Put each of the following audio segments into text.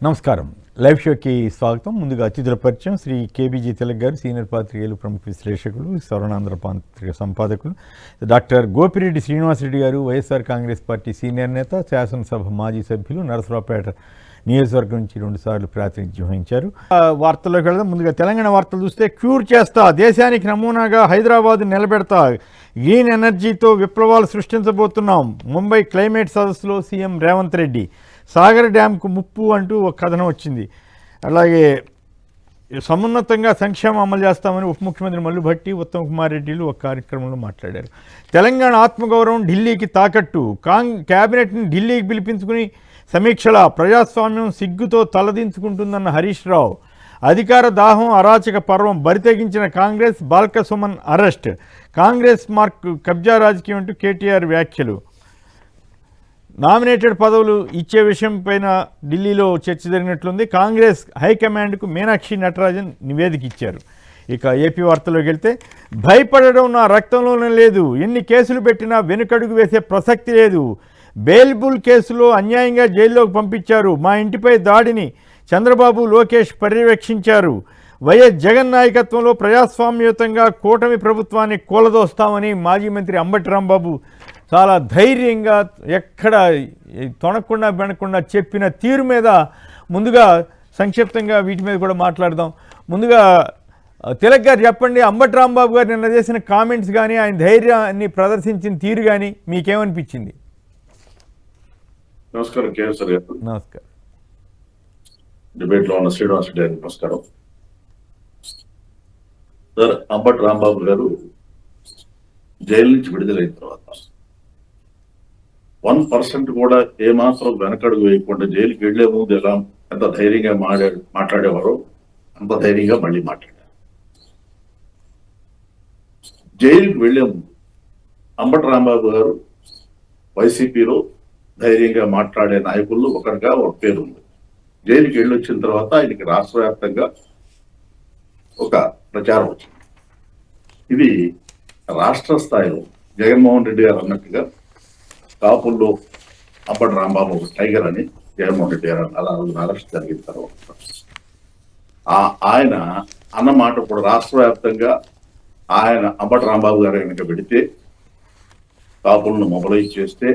నమస్కారం. లైవ్ షోకి స్వాగతం. ముందుగా అతిథుల పరిచయం. శ్రీ కేబీజీ తిలక్ గారు, సీనియర్ పాత్రికేయులు, ప్రముఖ విశ్లేషకులు, స్వర్ణాంధ్ర పత్రిక సంపాదకులు. డాక్టర్ గోపిరెడ్డి శ్రీనివాసరెడ్డి గారు, వైఎస్ఆర్ కాంగ్రెస్ పార్టీ సీనియర్ నేత, శాసనసభ మాజీ సభ్యులు, నరసరావుపేట నియోజకవర్గం నుంచి 2 సార్లు ప్రాతినిధ్యం వహించారు. వార్తల్లోకి వెళ్దాం. ముందుగా తెలంగాణ వార్తలు చూస్తే, క్యూర్ చేస్తా, దేశానికి నమూనాగా హైదరాబాద్ నిలబెడతా, గ్రీన్ ఎనర్జీతో విప్లవాలు సృష్టించబోతున్నాం, ముంబై క్లైమేట్ సదస్సులో సీఎం రేవంత్ రెడ్డి, సాగర్ డ్యాంకు ముప్పు అంటూ ఒక కథనం వచ్చింది. అలాగే సమున్నతంగా సంక్షేమం అమలు చేస్తామని ఉప ముఖ్యమంత్రి మల్లు భట్టి, ఉత్తమ్ కుమార్ రెడ్డిలు ఒక కార్యక్రమంలో మాట్లాడారు. తెలంగాణ ఆత్మగౌరవం ఢిల్లీకి తాకట్టు, క్యాబినెట్ని ఢిల్లీకి పిలిపించుకుని సమీక్షల, ప్రజాస్వామ్యం సిగ్గుతో తలదించుకుంటుందన్న హరీష్ రావు, అధికార దాహం అరాచక పర్వం, బరితెగించిన కాంగ్రెస్, బాల్క సుమన్ అరెస్ట్, కాంగ్రెస్ మార్క్ కబ్జా రాజకీయం అంటూ కేటీఆర్ వ్యాఖ్యలు, నామినేటెడ్ పదవులు ఇచ్చే విషయం పైన ఢిల్లీలో చర్చ జరిగినట్లుంది. కాంగ్రెస్ హైకమాండ్కు మీనాక్షి నటరాజన్ నివేదిక ఇచ్చారు. ఇక ఏపీ వార్తలోకి వెళ్తే, భయపడడం నా రక్తంలోనే లేదు, ఎన్ని కేసులు పెట్టినా వెనుకడుగు వేసే ప్రసక్తి లేదు, బెయిల్బుల్ కేసులో అన్యాయంగా జైల్లోకి పంపించారు, మా ఇంటిపై దాడిని చంద్రబాబు లోకేష్ పర్యవేక్షించారు, వైఎస్ జగన్ నాయకత్వంలో ప్రజాస్వామ్యయుతంగా కూటమి ప్రభుత్వాన్ని కూలదోస్తామని మాజీ మంత్రి అంబటి రాంబాబు చాలా ధైర్యంగా, ఎక్కడ తొనకుండా బెనకుండా చెప్పిన తీరు మీద ముందుగా సంక్షిప్తంగా వీటి మీద కూడా మాట్లాడదాం. ముందుగా తిలక్ గారు చెప్పండి, అంబటి రాంబాబు గారు నిన్న చేసిన కామెంట్స్ కానీ, ఆయన ధైర్యాన్ని ప్రదర్శించిన తీరు కానీ మీకేమనిపించింది? నమస్కారం కేఎస్ఆర్ గారు. నమస్కారం. డిబేట్ లో ఉన్న శ్రీనివాస్ రెడ్డి గారికి నమస్కారం. సార్, అంబటి రాంబాబు గారు జైలు నుంచి విడుదలైన తర్వాత 1% కూడా ఏమాత్రం వెనకడుగు వేయకుండా జైలుకి వెళ్లే ముందు ఎలా ఎంత ధైర్యంగా మాట్లాడేవారో అంత ధైర్యంగా మళ్ళీ మాట్లాడారు. జైలుకి వెళ్లే ముందు అంబటి రాంబాబు గారు వైసీపీలో ధైర్యంగా మాట్లాడే నాయకుల్లో ఒకరిగా ఒక పేరు ఉంది. జైలుకి వెళ్ళి వచ్చిన తర్వాత ఆయనకి రాష్ట్ర వ్యాప్తంగా ఒక ప్రచారం వచ్చింది. ఇది రాష్ట్ర స్థాయిలో జగన్మోహన్ రెడ్డి గారు అన్నట్టుగా కాపుల్లో అంబటి రాంబాబు ఒక టైగర్ అని జగన్మోహన్ రెడ్డి గారు అలా అరెస్ట్ జరిగిన తర్వాత ఆయన అన్నమాట కూడా రాష్ట్ర వ్యాప్తంగా ఆయన అంబటి రాంబాబు గారు కనుక పెడితే, కాపులను మొబలైజ్ చేస్తే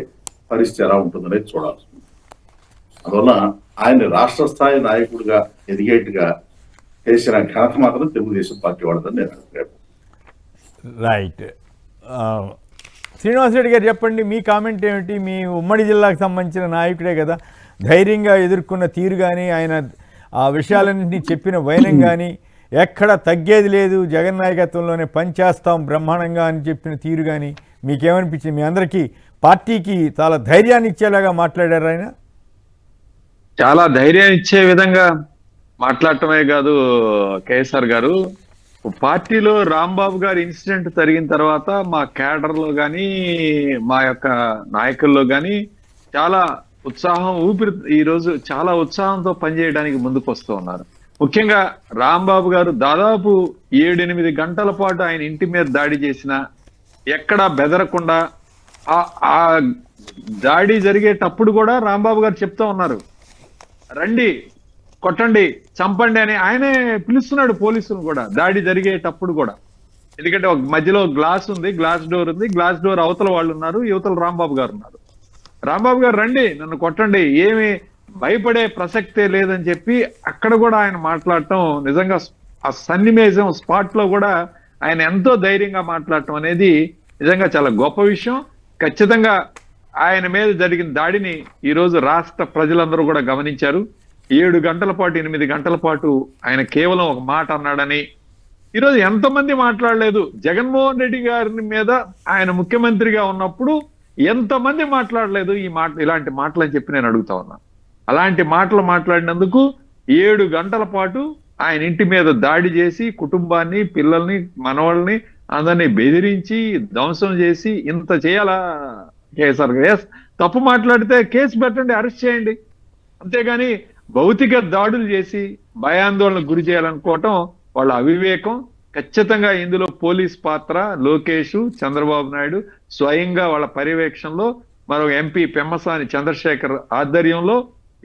పరిస్థితి ఎలా ఉంటుందనేది చూడాల్సి ఉంది. అందువల్ల ఆయన రాష్ట్ర స్థాయి నాయకుడిగా ఎదిగేట్టుగా చేసిన ఘనత మాత్రం తెలుగుదేశం పార్టీ వాళ్ళదని నేను అనుకుంటున్నాను. రైట్. శ్రీనివాసరెడ్డి గారు చెప్పండి, మీ కామెంట్ ఏమిటి? మీ ఉమ్మడి జిల్లాకు సంబంధించిన నాయకుడే కదా, ధైర్యంగా ఎదుర్కొన్న తీరు కానీ, ఆయన ఆ విషయాలన్నింటినీ చెప్పిన వైనం కానీ, ఎక్కడ తగ్గేది లేదు, జగన్ నాయకత్వంలోనే పనిచేస్తాం బ్రహ్మాండంగా అని చెప్పిన తీరు కానీ మీకేమనిపించింది? మీ అందరికీ, పార్టీకి చాలా ధైర్యాన్ని ఇచ్చేలాగా మాట్లాడారు ఆయన. చాలా ధైర్యాన్ని ఇచ్చే విధంగా మాట్లాడటమే కాదు కేఎస్ఆర్ గారు, పార్టీలో రాంబాబు గారి ఇన్సిడెంట్ జరిగిన తర్వాత మా క్యాడర్లో కానీ, మా యొక్క నాయకుల్లో కానీ చాలా ఉత్సాహం, ఈరోజు చాలా ఉత్సాహంతో పనిచేయడానికి ముందుకు వస్తూ ఉన్నారు. ముఖ్యంగా రాంబాబు గారు దాదాపు 7-8 గంటల పాటు ఆయన ఇంటి మీద దాడి చేసిన, ఎక్కడా బెదరకుండా, ఆ దాడి జరిగేటప్పుడు కూడా రాంబాబు గారు చెప్తా ఉన్నారు, రండి కొట్టండి చంపండి అని ఆయనే పిలుస్తున్నాడు పోలీసులు కూడా దాడి జరిగేటప్పుడు కూడా. ఎందుకంటే ఒక మధ్యలో గ్లాస్ ఉంది, గ్లాస్ డోర్ ఉంది, గ్లాస్ డోర్ అవతల వాళ్ళు ఉన్నారు, యువతల రాంబాబు గారు ఉన్నారు. రాంబాబు గారు రండి నన్ను కొట్టండి, ఏమి భయపడే ప్రసక్తే లేదని చెప్పి అక్కడ కూడా ఆయన మాట్లాడటం, నిజంగా ఆ సన్నివేశం స్పాట్ లో కూడా ఆయన ఎంతో ధైర్యంగా మాట్లాడటం అనేది నిజంగా చాలా గొప్ప విషయం. ఖచ్చితంగా ఆయన మీద జరిగిన దాడిని ఈరోజు రాష్ట్ర ప్రజలందరూ కూడా గమనించారు. 7 గంటల పాటు 8 గంటల పాటు ఆయన కేవలం ఒక మాట అన్నాడని ఈరోజు ఎంతమంది మాట్లాడలేదు. జగన్మోహన్ రెడ్డి గారి మీద ఆయన ముఖ్యమంత్రిగా ఉన్నప్పుడు ఎంతమంది మాట్లాడలేదు ఇలాంటి మాటలు అని చెప్పి నేను అడుగుతా ఉన్నా. అలాంటి మాటలు మాట్లాడినందుకు 7 గంటల పాటు ఆయన ఇంటి మీద దాడి చేసి, కుటుంబాన్ని, పిల్లల్ని, మనవాళ్ళని అందరినీ బెదిరించి ధ్వంసం చేసి ఇంత చేయాలా కేసీఆర్? తప్పు మాట్లాడితే కేసు పెట్టండి, అరెస్ట్ చేయండి, అంతేగాని భౌతిక దాడులు చేసి భయాందోళనకు గురి చేయాలనుకోవటం వాళ్ళ అవివేకం. ఖచ్చితంగా ఇందులో పోలీస్ పాత్ర, లోకేష్, చంద్రబాబు నాయుడు స్వయంగా వాళ్ళ పర్యవేక్షణలో, మరో ఎంపీ పెమ్మసాని చంద్రశేఖర్ ఆధ్వర్యంలో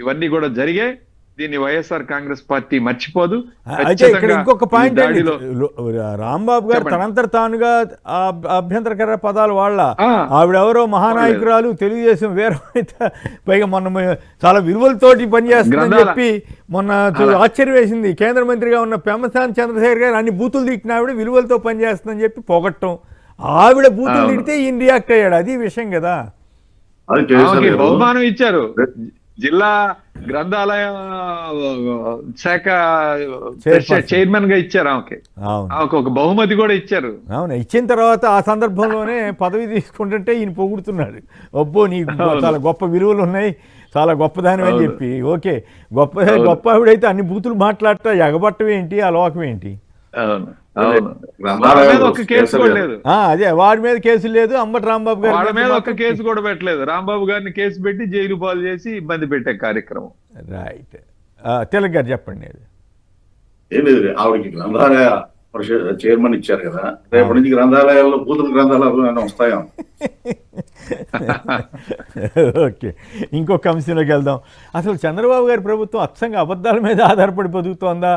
ఇవన్నీ కూడా జరిగాయి. దీన్ని వైఎస్ఆర్ కాంగ్రెస్ పార్టీ మర్చిపోదు. అయితే ఇక్కడ ఇంకొక పాయింట్ అండి, దాడిలో రాంబాబు గారు చెప్పండి. తనంతట తానుగా అభ్యంతరకర పదాలు వాళ్ళ ఆ, ఆవిడెవరో మహానాయకురాలు, తెలుగుదేశం వీరవనిత, పైగా మొన్న చాలా విలువలతోటి పనిచేస్తుందని గ్రంథాల- చెప్పి మొన్న ఆశ్చర్యం వేసింది. కేంద్ర మంత్రిగా ఉన్న పెమ్మసాని చంద్రశేఖర్ గారు అన్ని బూతులు తిట్టిన ఆవిడ విలువలతో పనిచేస్తుందని చెప్పి పొగట్టం, ఆవిడ బూతులు తిడితే ఈయన రియాక్ట్ అయ్యాడు. అది విషయం కదా. అది కేసీఆర్ ఆమెకి గారు బహుమానం ఇచ్చారు. జిల్లా గ్రంథాలయ శాఖ చైర్మన్ గా ఇచ్చారు ఆమెకి. అవును ఆమెకు ఒక బహుమతి కూడా ఇచ్చారు. అవును, ఇచ్చిన తర్వాత ఆ సందర్భంలోనే పదవి తీసుకుంటుంటే ఈయన పొగుడుతున్నాడు. అబ్బో నీకు చాలా గొప్ప విలువలు ఉన్నాయి, చాలా గొప్పదాని అని చెప్పి. ఓకే, గొప్ప ఆవిడైతే అన్ని బూతులు మాట్లాడటా ఎగబట్టం ఏంటి, ఆ లోకం ఏంటి? అవును అవును. వాళ్ళ గ్రంథాలయాలు మీద ఒక కేసు కూడా లేదు. అదే వాడి మీద కేసు లేదు, అంబటి రాంబాబు గారి వాళ్ళ మీద మీద ఒక కేసు కూడా పెట్టలేదు. రాంబాబు గారిని కేసు పెట్టి జైలు పాలు చేసి ఇబ్బంది పెట్టే కార్యక్రమం. రైట్. తిలక్ గారు చెప్పండి. ఏం లేదు, ఆవిడకి గ్రంథాలయ పరిషత్ చైర్మన్ ఇచ్చారు కదా, రేపటి నుంచి గ్రంథాలయాల్లో బూతుల గ్రంథాలయాలు వస్తాయా? ఓకే, ఇంకొక అంశంలోకి వెళ్దాం. అసలు చంద్రబాబు గారి ప్రభుత్వం అచ్చంగా అబద్ధాల మీద ఆధారపడి బతుకుతోందా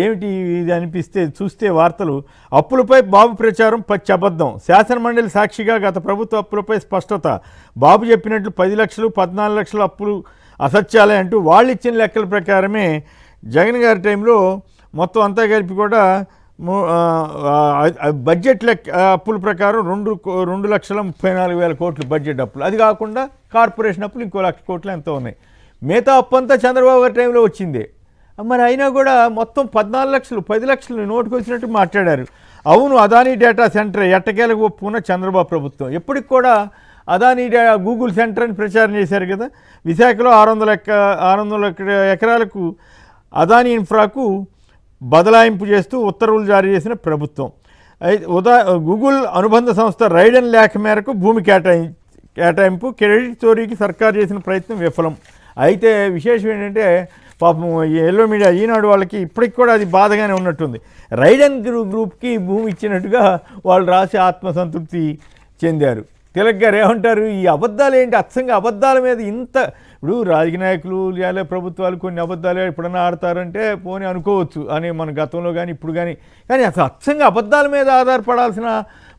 ఏమిటి ఇది అనిపిస్తే చూస్తే వార్తలు. అప్పులపై బాబు ప్రచారం పచ్చి అబద్ధం, శాసనమండలి సాక్షిగా గత ప్రభుత్వ అప్పులపై స్పష్టత. బాబు చెప్పినట్లు 10 లక్షలు 14 లక్షల అప్పులు అసత్యాలే అంటూ వాళ్ళు ఇచ్చిన లెక్కల ప్రకారమే జగన్ గారి టైంలో మొత్తం అంతా కలిపి కూడా బడ్జెట్ లెక్క అప్పుల ప్రకారం 2,34,000 కోట్లు బడ్జెట్ అప్పులు. అది కాకుండా కార్పొరేషన్ అప్పులు ఇంకో 1,00,000 కోట్లు ఎంతో ఉన్నాయి. మిగతా అప్పు అంతా చంద్రబాబు గారి టైంలో వచ్చింది. మరి అయినా కూడా మొత్తం 14 లక్షలు 10 లక్షలు నోటుకు వచ్చినట్టు మాట్లాడారు. అవును, అదానీ డేటా సెంటర్ ఎట్టకేలకు ఒప్పుకున్న చంద్రబాబు ప్రభుత్వం. ఎప్పటికి కూడా అదానీ గూగుల్ సెంటర్ అని ప్రచారం చేశారు కదా. విశాఖలో 600 ఎకరాలకు అదానీ ఇన్ఫ్రాకు బదలాయింపు చేస్తూ ఉత్తర్వులు జారీ చేసిన ప్రభుత్వం. గూగుల్ అనుబంధ సంస్థ రైడన్ లేఖ మేరకు భూమి కేటాయింపు, క్రెడిట్ చోరీకి సర్కారు చేసిన ప్రయత్నం విఫలం. అయితే విశేషం ఏంటంటే పాపం ఎల్లో మీడియా ఈనాడు వాళ్ళకి ఇప్పటికి కూడా అది బాధగానే ఉన్నట్టుంది. రైడన్ గ్రూప్కి భూమి ఇచ్చినట్టుగా వాళ్ళు రాసి ఆత్మసంతృప్తి చెందారు. తిలక్ గారు ఏమంటారు? ఈ అబద్ధాలు ఏంటి? అచ్చంగా అబద్ధాల మీద ఇంత, ఇప్పుడు రాజకీయ నాయకులు లేదా ప్రభుత్వాలు కొన్ని అబద్ధాలు ఎప్పుడన్నా ఆడతారంటే పోనీ అనుకోవచ్చు అని మన గతంలో కానీ ఇప్పుడు కానీ అసలు అచ్చంగా అబద్ధాల మీద ఆధారపడాల్సిన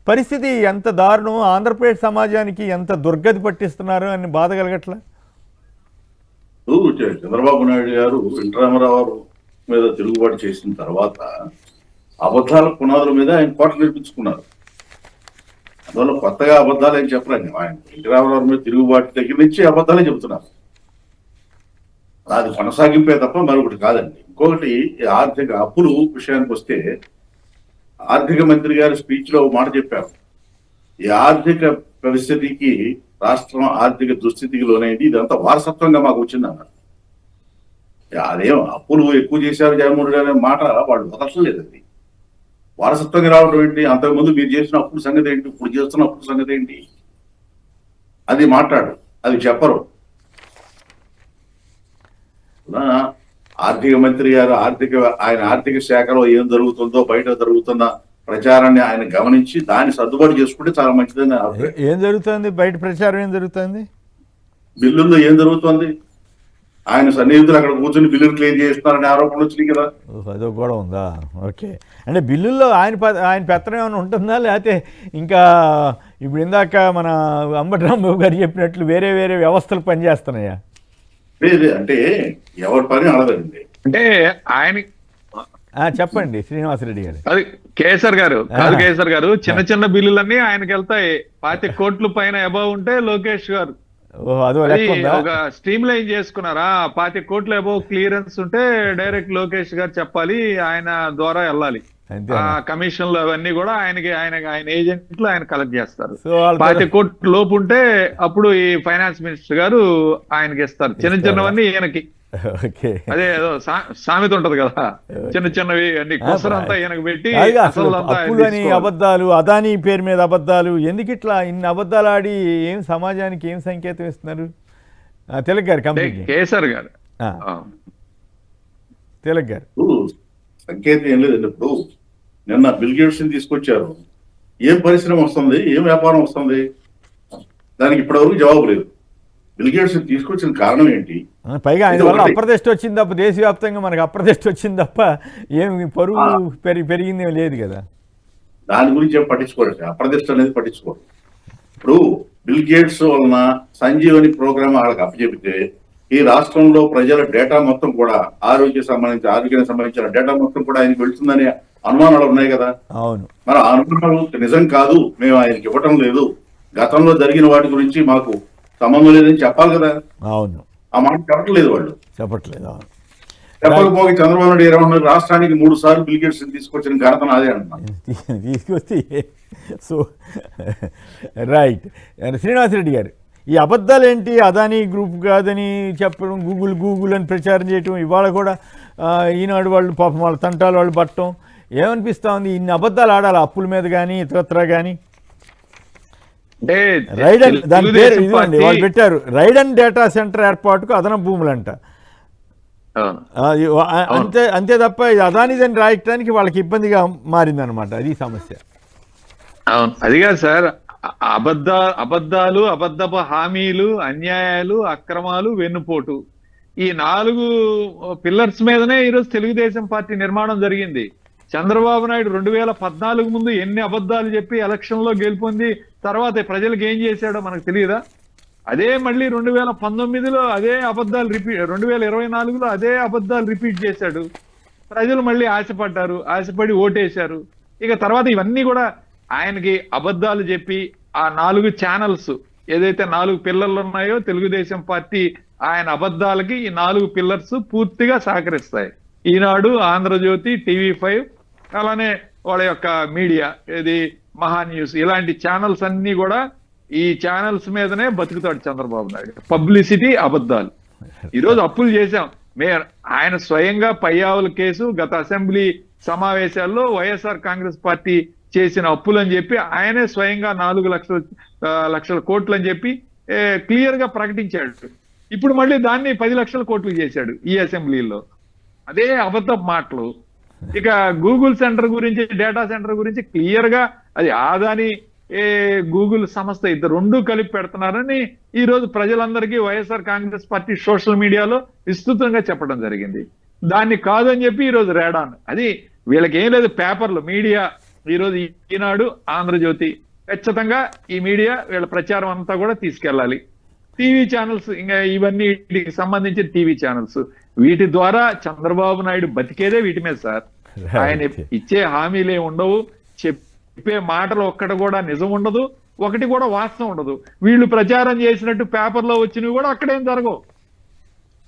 పరిస్థితి ఎంత దారుణం, ఆంధ్రప్రదేశ్ సమాజానికి ఎంత దుర్గతి పట్టిస్తున్నారు అని బాధ కలగట్లా? చంద్రబాబు నాయుడు గారు ఎన్టీ రామారావు మీద తిరుగుబాటు చేసిన తర్వాత అబద్ధాల పునాదుల మీద ఆయన కోట నిర్మించుకున్నారు. అందువల్ల కొత్తగా అబద్ధాలు ఏం చెప్పరండి. ఆయన ఎన్టీ రామారావు మీద తిరుగుబాటు దగ్గర నుంచి అబద్ధాలే చెబుతున్నారు. అది కొనసాగింపే తప్ప మరొకటి కాదండి. ఇంకొకటి, ఆర్థిక అప్పులు విషయానికి వస్తే ఆర్థిక మంత్రి గారి స్పీచ్ లో మాట చెప్పారు. ఈ ఆర్థిక పరిస్థితికి, రాష్ట్రం ఆర్థిక దుస్థితికి లోనైంది, ఇదంతా వారసత్వంగా మాకు వచ్చిందన్నారు. అదేం అప్పులు ఎక్కువ చేశారు జగన్మోహన్ రెడ్డి అనే మాట వాళ్ళు వదలలేదు. అది వారసత్వంగా రావడం ఏంటి? అంతకుముందు మీరు చేసిన అప్పుల సంగతి ఏంటి, ఇప్పుడు చేస్తున్న అప్పుల సంగతి ఏంటి? అది మాట్లాడు, అది చెప్పరు. ఆర్థిక మంత్రి గారు ఆయన ఆర్థిక శాఖలో ఏం జరుగుతుందో, బయట జరుగుతున్న ప్రచారాన్ని ఆయన గమనించి దాన్ని సర్దుబాటు చేసుకుంటే చాలా మంచిదని. ఏం జరుగుతుంది బయట? ప్రచారం ఏం జరుగుతుంది? బిల్లుల్లో ఏం జరుగుతుంది? ఆయన సన్నిహితులు అక్కడ కూర్చొని బిల్లులు క్లియర్ చేస్తున్నారనే ఆరోపణలు వచ్చినాయి కదా. అదో కూడా ఉందా? ఓకే, అంటే బిల్లుల్లో ఆయన పెత్తనం ఏమైనా ఉంటుందా, లేకపోతే ఇంకా ఇప్పుడు ఇందాక మన అంబటి రాంబాబు గారు చెప్పినట్లు వేరే వేరే వ్యవస్థలు పనిచేస్తున్నాయా? అంటే ఎవరి పని అడగండి. అంటే ఆయన చెప్పండి శ్రీనివాసరెడ్డి గారు. అది కేసర్ గారు చిన్న చిన్న బిల్లులన్నీ ఆయనకి వెళ్తాయి. 25 కోట్ల పైన అబౌవ్ ఉంటే లోకేష్ గారు ఒక స్ట్రీమ్ లైన్ చేసుకున్నారా. 25 కోట్ల అబౌవ్ క్లియరెన్స్ ఉంటే డైరెక్ట్ లోకేష్ గారు చెప్పాలి, ఆయన ద్వారా వెళ్ళాలి. కమిషన్లు అవన్నీ కూడా ఆయన ఏజెంట్లు ఆయన కలెక్ట్ చేస్తారు. 25 కోట్ల లోపు ఉంటే అప్పుడు ఈ ఫైనాన్స్ మినిస్టర్ గారు ఆయనకి ఇస్తారు. చిన్న చిన్నవన్నీ ఈయనకి. అదే ఏదో సామెత ఉంటది కదా, చిన్న చిన్నవి అన్ని కొసరంతా ఈయనకు పెట్టి అప్పులని అబద్ధాలు, అదానీ పేరు మీద అబద్ధాలు, ఎందుకు ఇట్లా ఇన్ని అబద్ధాలు ఆడి ఏం సమాజానికి ఏం సంకేతం ఇస్తున్నారు? తిలక్ గారు కంప్లీట్. కేసర్ గారు తిలక్ గారు సంకేతం ఏం లేదండి. ఇప్పుడు నిన్న బిల్ గేట్స్ ని తీసుకొచ్చారు. ఏం పరిశ్రమ వస్తుంది, ఏం వ్యాపారం వస్తుంది? దానికి ఇప్పటివరకు జవాబు లేదు. బిల్గేట్స్ తీసుకొచ్చిన కారణం ఏంటి? పైగా ఆయన ఇది వల్ల ఒకటి. అప్రదిష్ట వచ్చింది తప్ప, దేశవ్యాప్తంగా మనకు అప్రదిష్ట వచ్చింది తప్ప ఏమి పరువు పెరిగిందేం లేదు కదా. దాని గురించి ఏం పట్టించుకోరు, అప్రదిష్ట అనేది పట్టించుకోరు. ఇప్పుడు బిల్ గేట్స్ వలన సంజీవని ప్రోగ్రామ్ వాళ్ళకి అప్పచెబితే ఈ రాష్ట్రంలో ప్రజల డేటా మొత్తం కూడా ఆరోగ్యానికి సంబంధించిన డేటా మొత్తం కూడా ఆయనకి వెళ్తుందనే అనుమానాలు ఉన్నాయి కదా. అవును, మరి ఆ అనుమానాలు నిజం కాదు, మేము ఆయనకి ఇవ్వటం లేదు, గతంలో జరిగిన వాటి గురించి మాకు సంబంధం లేదని చెప్పాలి కదా. అవును, ఆ మాట చెప్పట్లేదు వాళ్ళు. చెప్పట్లేదు. అవును, చెప్పకపోతే చంద్రబాబు నాయుడు ఏమంటున్నారు, రాష్ట్రానికి 3 సార్లు బిల్ గేట్స్ తీసుకొచ్చిన ఘనత నాదే అంటున్నారు. తీసుకొస్తే సో రైట్. శ్రీనివాసరెడ్డి గారు, ఈ అబద్ధాలు ఏంటి? అదానీ గ్రూప్ కాదని చెప్పడం, గూగుల్ అని ప్రచారం చేయటం, ఇవాళ కూడా ఈనాడు వాళ్ళు పాపం వాళ్ళ తంటాలు వాళ్ళు పట్టడం, ఏమనిపిస్తూ ఉంది? ఇన్ని అబద్ధాలు ఆడాలి అప్పుల మీద కానీ ఇతరత్రా కానీ? అంటే రైడన్, దాని పేరు తెలుగుదేశం ఇదిగోండి, వాళ్ళు పెట్టారు రైడన్ డేటా సెంటర్ ఏర్పాటుకు అదనపు భూములంట. అంతే తప్ప ఇది అదానిదని రాయటానికి వాళ్ళకి ఇబ్బందిగా మారిందనమాట. అది సమస్య. అవును, అది కాదు సార్. అబద్ధాలు, అబద్ధపు హామీలు, అన్యాయాలు, అక్రమాలు, వెన్నుపోటు, ఈ 4 పిల్లర్స్ మీదనే ఈరోజు తెలుగుదేశం పార్టీ నిర్మాణం జరిగింది. చంద్రబాబు నాయుడు 2014 ముందు ఎన్ని అబద్ధాలు చెప్పి ఎలక్షన్ లో గెలుపొంది తర్వాత ప్రజలకు ఏం చేశాడో మనకు తెలియదా? అదే మళ్ళీ 2019లో అదే అబద్ధాలు రిపీట్, 2024లో అదే అబద్ధాలు రిపీట్ చేశాడు. ప్రజలు మళ్ళీ ఆశపడ్డారు, ఆశపడి ఓటేశారు. ఇక తర్వాత ఇవన్నీ కూడా ఆయనకి అబద్ధాలు చెప్పి ఆ 4 ఛానల్స్ ఏదైతే 4 పిల్లర్లు ఉన్నాయో తెలుగుదేశం పార్టీ ఆయన అబద్ధాలకి ఈ 4 పిల్లర్స్ పూర్తిగా సహకరిస్తాయి. ఈనాడు, ఆంధ్రజ్యోతి, TV5, అలానే వాళ్ళ యొక్క మీడియా ఏది మహా న్యూస్, ఇలాంటి ఛానల్స్ అన్ని కూడా ఈ ఛానల్స్ మీదనే బతుకుతాడు చంద్రబాబు నాయుడు. పబ్లిసిటీ, అబద్ధాలు. ఈరోజు అప్పులు చేశాం ఆయన స్వయంగా పయ్యావుల కేసు గత అసెంబ్లీ సమావేశాల్లో వైఎస్ఆర్ కాంగ్రెస్ పార్టీ చేసిన అప్పులు అని చెప్పి ఆయనే స్వయంగా 4 లక్షల కోట్లు అని చెప్పి క్లియర్ గా ప్రకటించాడు. ఇప్పుడు మళ్ళీ దాన్ని 10 లక్షల కోట్లు చేశాడు ఈ అసెంబ్లీలో. అదే అబద్ధపు మాటలు. ఇక గూగుల్ సెంటర్ గురించి, డేటా సెంటర్ గురించి క్లియర్ గా అది ఆదాని గూగుల్ సంస్థ రెండు కలిపి పెడుతున్నారని ఈ రోజు ప్రజలందరికీ వైఎస్ఆర్ కాంగ్రెస్ పార్టీ సోషల్ మీడియాలో విస్తృతంగా చెప్పడం జరిగింది. దాన్ని కాదని చెప్పి ఈ రోజు రేడాన్. అది వీళ్ళకి ఏం లేదు, పేపర్లు, మీడియా, ఈ రోజు ఈనాడు, ఆంధ్రజ్యోతి, ఖచ్చితంగా ఈ మీడియా వీళ్ళ ప్రచారం అంతా కూడా తీసుకెళ్ళాలి. టీవీ ఛానల్స్, ఇంకా ఇవన్నీ వీటికి సంబంధించిన టీవీ ఛానల్స్, వీటి ద్వారా చంద్రబాబు నాయుడు బతికేదే వీటి మీద సార్. ఆయన ఇచ్చే హామీలే ఉండవు, చెప్పే మాటలు ఒక్కటి కూడా నిజం ఉండదు, ఒకటి కూడా వాస్తవం ఉండదు. వీళ్ళు ప్రచారం చేసినట్టు పేపర్లో వచ్చినవి కూడా అక్కడేం జరగవు.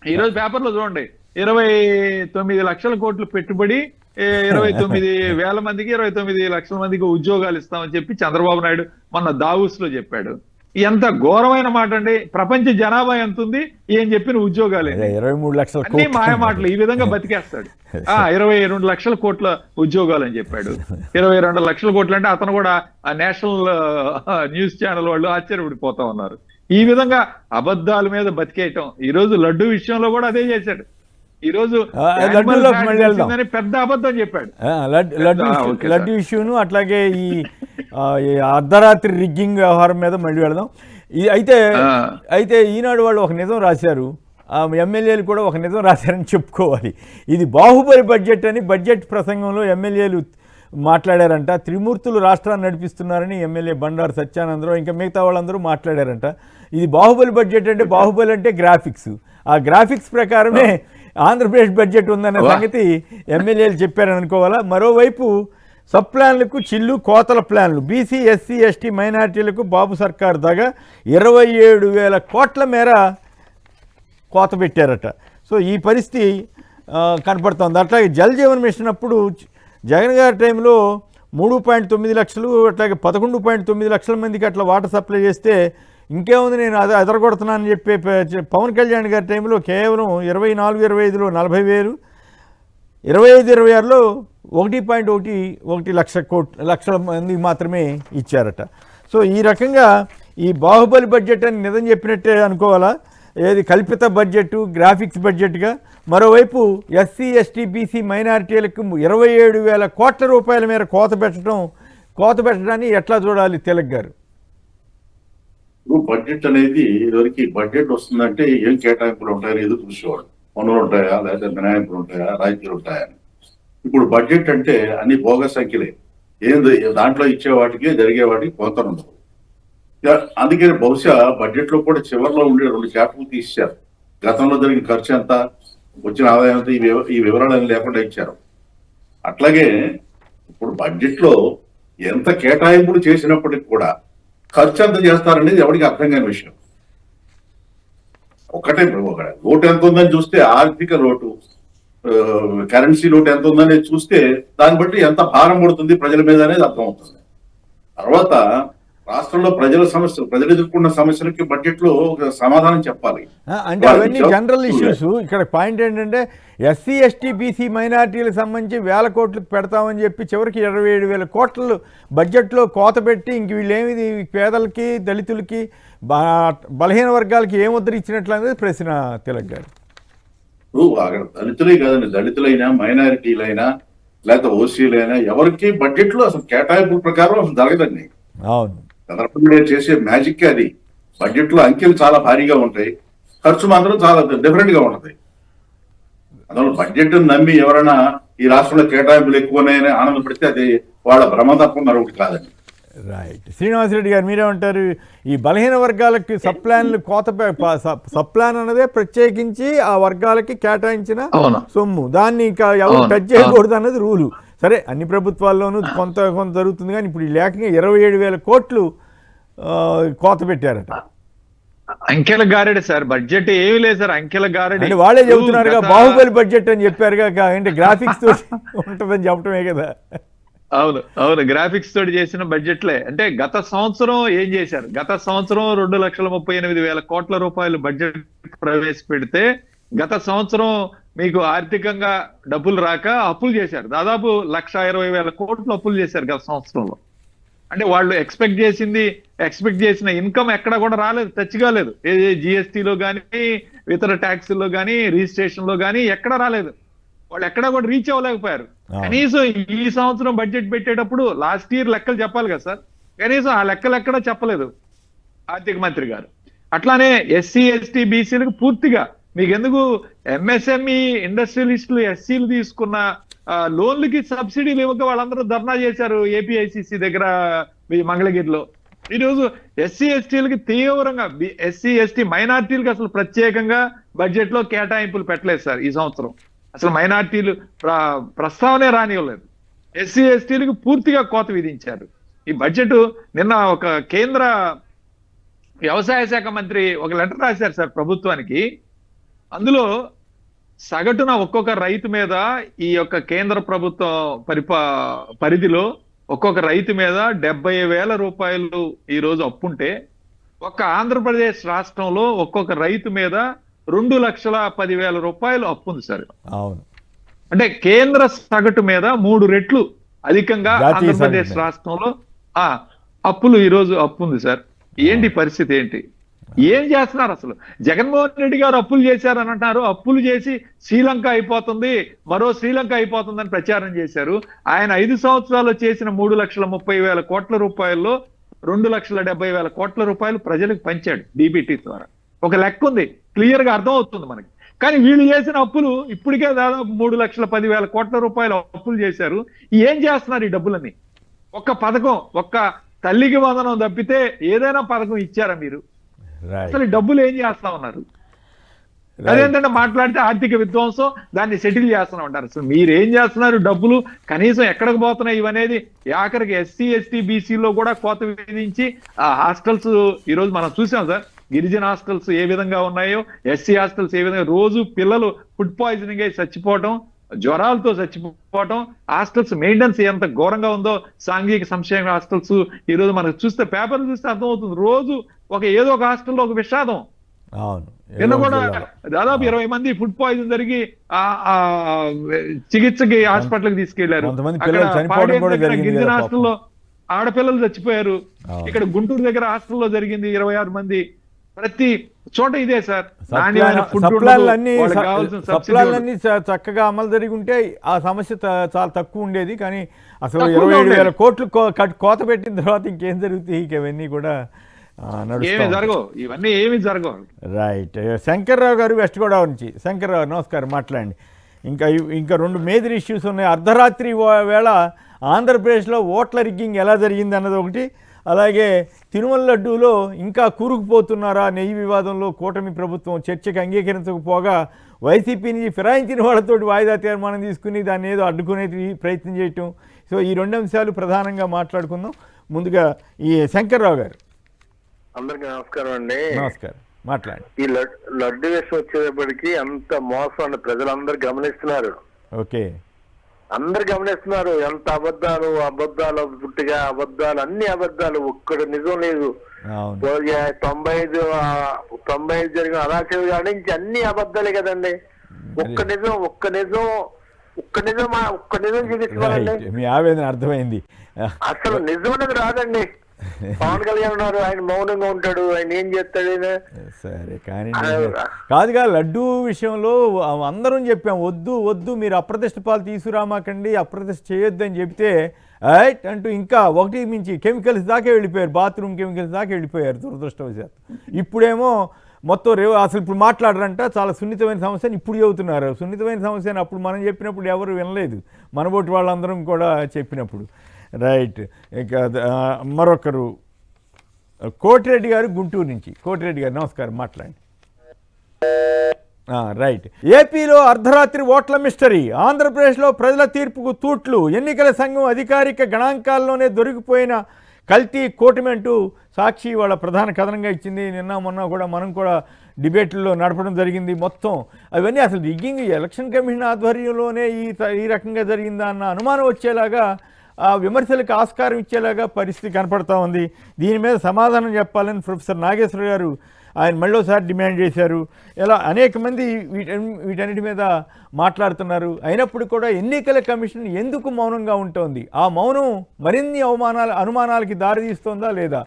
ఈరోజు పేపర్లో చూడండి, 29 లక్షల కోట్లు పెట్టుబడి, 29,000 మందికి, 29 లక్షల మందికి ఉద్యోగాలు ఇస్తామని చెప్పి చంద్రబాబు నాయుడు మొన్న దావూస్ లో చెప్పాడు. ఎంత ఘోరమైన మాట అండి. ప్రపంచ జనాభా ఎంత ఉంది, ఏం చెప్పిన ఉద్యోగాలే 23 లక్షల అన్ని మాయ మాటలు. ఈ విధంగా బతికేస్తాడు. 22 లక్షల కోట్ల ఉద్యోగాలు అని చెప్పాడు. 22 లక్షల కోట్లు అంటే అతను కూడా ఆ నేషనల్ న్యూస్ ఛానల్ వాళ్ళు ఆశ్చర్యపడిపోతా ఉన్నారు. ఈ విధంగా అబద్ధాల మీద బతికేయటం. ఈ రోజు లడ్డు విషయంలో కూడా అదే చేశాడు. ఈ రోజు పెద్ద అబద్ధం చెప్పాడు. లడ్డు ఇష్యూను, అట్లాగే ఈ అర్ధరాత్రి రిగ్గింగ్ వ్యవహారం మీద మళ్ళీ వెళదాం. అయితే ఈనాడు వాళ్ళు ఒక నిజం రాశారు, ఎమ్మెల్యేలు కూడా ఒక నిజం రాశారని చెప్పుకోవాలి. ఇది బాహుబలి బడ్జెట్ అని బడ్జెట్ ప్రసంగంలో ఎమ్మెల్యేలు మాట్లాడారంట. త్రిమూర్తులు రాష్ట్రాన్ని నడిపిస్తున్నారని ఎమ్మెల్యే బండారు సత్యానందరావు ఇంకా మిగతా వాళ్ళందరూ మాట్లాడారంట. ఇది బాహుబలి బడ్జెట్ అంటే, బాహుబలి అంటే గ్రాఫిక్స్, ఆ గ్రాఫిక్స్ ప్రకారమే ఆంధ్రప్రదేశ్ బడ్జెట్ ఉందనే సంగతి ఎమ్మెల్యేలు చెప్పారని అనుకోవాలా. మరోవైపు సబ్ ప్లాన్లకు చిల్లు, కోతల ప్లాన్లు, బీసీ, ఎస్సీ, ఎస్టీ, మైనార్టీలకు బాబు సర్కార్ దాకా 27,000 కోట్ల మేర కోత పెట్టారట. సో ఈ పరిస్థితి కనపడుతోంది. అట్లాగే జల్ జీవన్ మిషన్ అప్పుడు జగన్ గారి టైంలో 3.9 లక్షలు, అట్లాగే 11.9 లక్షల మందికి అట్లా వాటర్ సప్లై చేస్తే ఇంకేముంది నేను అది ఎదరగొడుతున్నానని చెప్పి పవన్ కళ్యాణ్ గారి టైంలో కేవలం 24-25లో 40,000, 25-26లో 1.1 లక్షల మంది మాత్రమే ఇచ్చారట. సో ఈ రకంగా ఈ బాహుబలి బడ్జెట్ అని నిజం చెప్పినట్టే అనుకోవాలా, ఏది కల్పిత బడ్జెట్, గ్రాఫిక్స్ బడ్జెట్గా. మరోవైపు ఎస్సీ, ఎస్టీ, బీసీ, మైనారిటీలకు 27,000 కోట్ల రూపాయల మేర కోత పెట్టడాన్ని ఎట్లా చూడాలి తిలక్ గారు? ఇప్పుడు బడ్జెట్ అనేది ఇదివరకు బడ్జెట్ వస్తుందంటే ఏం కేటాయింపులు ఉంటాయని ఎదురు చూసేవాడు. పనులు ఉంటాయా, లేదా మినహాయింపులు ఉంటాయా, రాయితీలు ఉంటాయా అని. ఇప్పుడు బడ్జెట్ అంటే అన్ని భోగ సంఖ్యలే. ఏంది దాంట్లో ఇచ్చే వాటికి జరిగే వాటికి కొలత ఉండదు. అందుకని బహుశా బడ్జెట్ లో కూడా చివరిలో ఉండే 2 చాప్టర్లు తీశారు. గతంలో జరిగిన ఖర్చు ఎంత, వచ్చిన ఆదాయం ఎంత, ఈ వివరాలు లేకుండా ఇచ్చారు. అట్లాగే ఇప్పుడు బడ్జెట్ లో ఎంత కేటాయింపులు చేసినప్పటికి కూడా ఖర్చు ఎంత చేస్తారనేది ఎవరికి అర్థం కాని విషయం. ఒకటే లోటు ఎంత ఉందని చూస్తే ఆర్థిక లోటు, కరెన్సీ లోటు ఎంత ఉందనేది చూస్తే దాన్ని బట్టి ఎంత భారం పడుతుంది ప్రజల మీద అనేది అర్థమవుతుంది. తర్వాత రాష్ట్రంలో ప్రజలు ఎదుర్కొన్న సమస్యలకి బడ్జెట్ లో ఒక సమాధానం చెప్పాలి. అంటే అవన్నీ జనరల్ ఇష్యూస్. ఇక్కడ పాయింట్ ఏంటంటే ఎస్సీ ఎస్టీ బీసీ మైనార్టీలకు సంబంధించి 1000 కోట్లకు పెడతామని చెప్పి చివరికి 27,000 కోట్లు బడ్జెట్లో కోత పెట్టి ఇంక వీళ్ళేమి పేదలకి, దళితులకి, బలహీన వర్గాలకి ఏం ఉద్ధరించినట్లు అనేది ప్రశ్న తిలక్ గారు. అక్కడ దళితులే కాదండి, దళితులైనా మైనారిటీలైనా లేకపోతే ఓసీలైనా ఎవరికి బడ్జెట్ లో అసలు కేటాయింపుల ప్రకారం అసలు జరగదండి. అవును, చంద్రబాబు చేసే మ్యాజిక్ అది. బడ్జెట్ లో అంకెలు చాలా భారీగా ఉంటాయి, ఖర్చు మాత్రం చాలా డిఫరెంట్ గా ఉంటది. అందులో బడ్జెట్ నమ్మి ఎవరైనా ఈ రాష్ట్రంలో కేటాయింపులు ఎక్కువనే ఆనందపడితే అది వాళ్ళ భ్రమ తప్ప మరొకటి కాదండి. రైట్. శ్రీనివాసరెడ్డి గారు మీరేమంటారు? ఈ బలహీన వర్గాలకి సప్లాన్లు సప్లాన్ అన్నదే ప్రత్యేకించి ఆ వర్గాలకి కేటాయించిన సొమ్ము, దాన్ని ఇంకా ఎవరు టచ్ చేయకూడదు అన్నది రూలు. సరే, అన్ని ప్రభుత్వాల్లోనూ కొంత జరుగుతుంది, కానీ ఇప్పుడు ఈ లేఖగా 27,000 కోట్లు కోత పెట్టారట. అంకెల గారెడు సార్, బడ్జెట్ ఏమీ లేదు సార్, అంకెల గారెడు. అంటే వాళ్ళే చెబుతున్నారుగా బాహుబలి బడ్జెట్ అని చెప్పారుగా, అంటే గ్రాఫిక్స్ తో ఉంటుందని చెప్పడమే కదా. అవును అవును, గ్రాఫిక్స్ తోటి చేసిన బడ్జెట్లే. అంటే గత సంవత్సరం ఏం చేశారు? గత సంవత్సరం 2,38,000 కోట్ల రూపాయలు బడ్జెట్ ప్రవేశపెడితే గత సంవత్సరం మీకు ఆర్థికంగా డబ్బులు రాక అప్పులు చేశారు. దాదాపు 1,20,000 కోట్లు అప్పులు చేశారు గత సంవత్సరంలో. అంటే వాళ్ళు ఎక్స్పెక్ట్ చేసిన ఇన్కమ్ ఎక్కడ కూడా రాలేదు, టచ్ కాలేదు. జిఎస్టీలో కానీ, ఇతర ట్యాక్సుల్లో కానీ, రిజిస్ట్రేషన్ లో కానీ ఎక్కడ రాలేదు. వాళ్ళు ఎక్కడ కూడా రీచ్ అవ్వలేకపోయారు. కనీసం ఈ సంవత్సరం బడ్జెట్ పెట్టేటప్పుడు లాస్ట్ ఇయర్ లెక్కలు చెప్పాలి కదా సార్, కనీసం ఆ లెక్కలు ఎక్కడా చెప్పలేదు ఆర్థిక మంత్రి గారు. అట్లానే ఎస్సీ ఎస్టీ బీసీలకు పూర్తిగా మీకు ఎందుకు ఎంఎస్ఎంఈ ఇండస్ట్రియలిస్టులు ఎస్సీలు తీసుకున్న లోన్లకి సబ్సిడీలు ఇవ్వక వాళ్ళందరూ ధర్నా చేశారు ఏపీఐసిసి దగ్గర మంగళగిరిలో. ఈరోజు ఎస్సీ ఎస్టీలకి తీవ్రంగా, ఎస్సీ ఎస్టీ మైనార్టీలకు అసలు ప్రత్యేకంగా బడ్జెట్ లో కేటాయింపులు పెట్టలేదు సార్ ఈ సంవత్సరం. అసలు మైనార్టీలు ప్రస్తావనే రానివ్వలేదు. ఎస్సీ ఎస్టీలకు పూర్తిగా కోత విధించారు. ఈ బడ్జెట్ నిన్న ఒక కేంద్ర వ్యవసాయ శాఖ మంత్రి ఒక లెటర్ రాశారు సార్ ప్రభుత్వానికి. అందులో సగటున ఒక్కొక్క రైతు మీద ఈ యొక్క కేంద్ర ప్రభుత్వం పరిధిలో ఒక్కొక్క రైతు మీద 70,000 రూపాయలు ఈ రోజు అప్పుంటే, ఒక్క ఆంధ్రప్రదేశ్ రాష్ట్రంలో ఒక్కొక్క రైతు మీద 2,10,000 రూపాయలు అప్పు ఉంది సార్. అవును, అంటే కేంద్ర సగటు మీద 3 రెట్లు అధికంగా ఆంధ్రప్రదేశ్ రాష్ట్రంలో అప్పులు ఈ రోజు అప్పు ఉంది సార్. ఏంటి పరిస్థితి ఏంటి? ఏం చేస్తున్నారు అసలు? జగన్మోహన్ రెడ్డి గారు అప్పులు చేశారని అంటారు. అప్పులు చేసి శ్రీలంక అయిపోతుంది, మరో శ్రీలంక అయిపోతుందని ప్రచారం చేశారు. ఆయన 5 సంవత్సరాలు చేసిన 3,30,000 కోట్ల రూపాయల్లో 2,70,000 కోట్ల రూపాయలు ప్రజలకు పంచాడు డీబీటీ ద్వారా. ఒక లెక్క ఉంది, క్లియర్ గా అర్థం అవుతుంది మనకి. కానీ వీళ్ళు చేసిన అప్పులు ఇప్పటికే దాదాపు 3,10,000 కోట్ల రూపాయలు అప్పులు చేశారు. ఏం చేస్తున్నారు ఈ డబ్బులన్నీ? ఒక్క పథకం, ఒక్క తల్లికి వందనం తప్పితే ఏదైనా పథకం ఇచ్చారా మీరు? అసలు ఈ డబ్బులు ఏం చేస్తా ఉన్నారు? అదేంటంటే మాట్లాడితే ఆర్థిక విధ్వంసం, దాన్ని సెటిల్ చేస్తున్నా ఉంటారు. అసలు మీరేం చేస్తున్నారు? డబ్బులు కనీసం ఎక్కడికి పోతున్నాయి ఇవనేది. ఆఖరికి ఎస్సీ ఎస్టీ బీసీలో కూడా కోత విధించి ఆ హాస్టల్స్ ఈరోజు మనం చూసాం సార్. గిరిజన హాస్టల్స్ ఏ విధంగా ఉన్నాయో, ఎస్సీ హాస్టల్స్ ఏ విధంగా, రోజు పిల్లలు ఫుడ్ పాయిజనింగ్ అయి చచ్చిపోవటం, జ్వరాలతో చచ్చిపోవటం, హాస్టల్స్ మెయింటెనెన్స్ ఎంత ఘోరంగా ఉందో, సాంఘిక సంక్షేమ హాస్టల్స్ ఈ రోజు మనకు చూస్తే, పేపర్లు చూస్తే అర్థమవుతుంది. రోజు ఏదో ఒక హాస్టల్లో ఒక విషాదం. నిన్న కూడా దాదాపు 20 మంది ఫుడ్ పాయిజన్ జరిగి చికిత్సకి హాస్పిటల్కి తీసుకెళ్లారు. గిరిజన హాస్టల్లో ఆడపిల్లలు చచ్చిపోయారు. ఇక్కడ గుంటూరు దగ్గర హాస్టల్లో జరిగింది 26 మంది. ప్రతి చోట ఇదే సార్. సప్లాన్లన్నీ చక్కగా అమలు జరిగి ఉంటే ఆ సమస్య చాలా తక్కువ ఉండేది. కానీ అసలు 27,000 కోట్లు కోత పెట్టిన తర్వాత ఇంకేం జరుగుతాయి? ఇవన్నీ కూడా నడుస్తూ ఏమి ఉంటుంది. జరగవు, ఇవన్నీ ఏమి జరగవు. రైట్. శంకర్రావు గారు వెస్ట్ గోదావరి నుంచి. శంకర్రావు నమస్కారం, మాట్లాడండి. ఇంకా రెండు మేజర్ ఇష్యూస్ ఉన్నాయి. అర్ధరాత్రి వేళ ఆంధ్రప్రదేశ్లో ఓట్ల రిగ్గింగ్ ఎలా జరిగింది అన్నది ఒకటి, అలాగే తిరుమల లడ్డూలో ఇంకా కూరుకుపోతున్నారా నెయ్యి వివాదంలో కూటమి ప్రభుత్వం చర్చకు అంగీకరించకపోగా వైసీపీ నుంచి ఫిరాయించిన వాళ్ళతోటి వాయిదా తీర్మానం తీసుకుని దాన్ని ఏదో అడ్డుకునే ప్రయత్నం చేయటం. సో ఈ రెండు అంశాలు ప్రధానంగా మాట్లాడుకుందాం. ముందుగా ఈ శంకర్రావు గారు. అందరికి నమస్కారం అండి. నమస్కారం, మాట్లాడండి. ఈ లడ్డు విషయం వచ్చేటప్పటికి అంత మోసం అండి, ప్రజలందరూ గమనిస్తున్నారు. ఓకే, అందరు గమనిస్తున్నారు. ఎంత అబద్ధాలు పుట్టిగా అబద్ధాలు, అన్ని అబద్ధాలు, ఒక్కడు నిజం లేదు. 95 జరిగిన అరాచక కాడి నుంచి అన్ని అబద్ధాలే కదండి. ఒక్క నిజం చూపించుకోవాలండి. మీ ఆవేదన అర్థమైంది. అసలు నిజం అనేది రాదండి. పవన్ కళ్యాణ్ ఉన్నారు, ఆయన మౌనంగా ఉంటాడు, ఆయన ఏం చేస్తాడు ఆయన. సరే కానీ కాదుగా, లడ్డూ విషయంలో అందరం చెప్పాం వద్దు మీరు అప్రతిష్ట పాలు తీసుకురామాకండి, అప్రతిష్ట చేయొద్దు అని చెప్తే రైట్ అంటూ ఇంకా ఒకటి మించి కెమికల్స్ దాకా వెళ్ళిపోయారు, బాత్రూమ్ కెమికల్స్ దాకా వెళ్ళిపోయారు దురదృష్టవశాత్తు. ఇప్పుడేమో మొత్తం అసలు ఇప్పుడు మాట్లాడరంట, చాలా సున్నితమైన సమస్యని ఇప్పుడు చెబుతున్నారు. సున్నితమైన సమస్యని అప్పుడు మనం చెప్పినప్పుడు ఎవరు వినలేదు, మనబోటి వాళ్ళందరం కూడా చెప్పినప్పుడు. రైట్. ఇక మరొకరు కోటిరెడ్డి గారు గుంటూరు నుంచి. కోటిరెడ్డి గారు నమస్కారం, మాట్లాడండి. రైట్. ఏపీలో అర్ధరాత్రి ఓట్ల మిస్టరీ, ఆంధ్రప్రదేశ్లో ప్రజల తీర్పుకు తూట్లు, ఎన్నికల సంఘం అధికారిక గణాంకాల్లోనే దొరికిపోయిన కల్తీ కూటమి అంటూ సాక్షి వాళ్ళ ప్రధాన కథనంగా ఇచ్చింది. నిన్న మొన్న కూడా మనం కూడా డిబేట్లో నడపడం జరిగింది. మొత్తం అవన్నీ అసలు రిగ్గింగ్ ఎలక్షన్ కమిషన్ ఆధ్వర్యంలోనే ఈ రకంగా జరిగిందా అన్న అనుమానం వచ్చేలాగా, ఆ విమర్శలకు ఆస్కారం ఇచ్చేలాగా పరిస్థితి కనపడతా ఉంది. దీని మీద సమాధానం చెప్పాలని ప్రొఫెసర్ నాగేశ్వర గారు ఆయన మళ్ళీసారి డిమాండ్ చేశారు. ఇలా అనేక మంది వీటన్నిటి మీద మాట్లాడుతున్నారు. అయినప్పుడు కూడా ఎన్నికల కమిషన్ ఎందుకు మౌనంగా ఉంటుంది? ఆ మౌనం మరిన్ని అనుమానాలకి దారితీస్తోందా లేదా?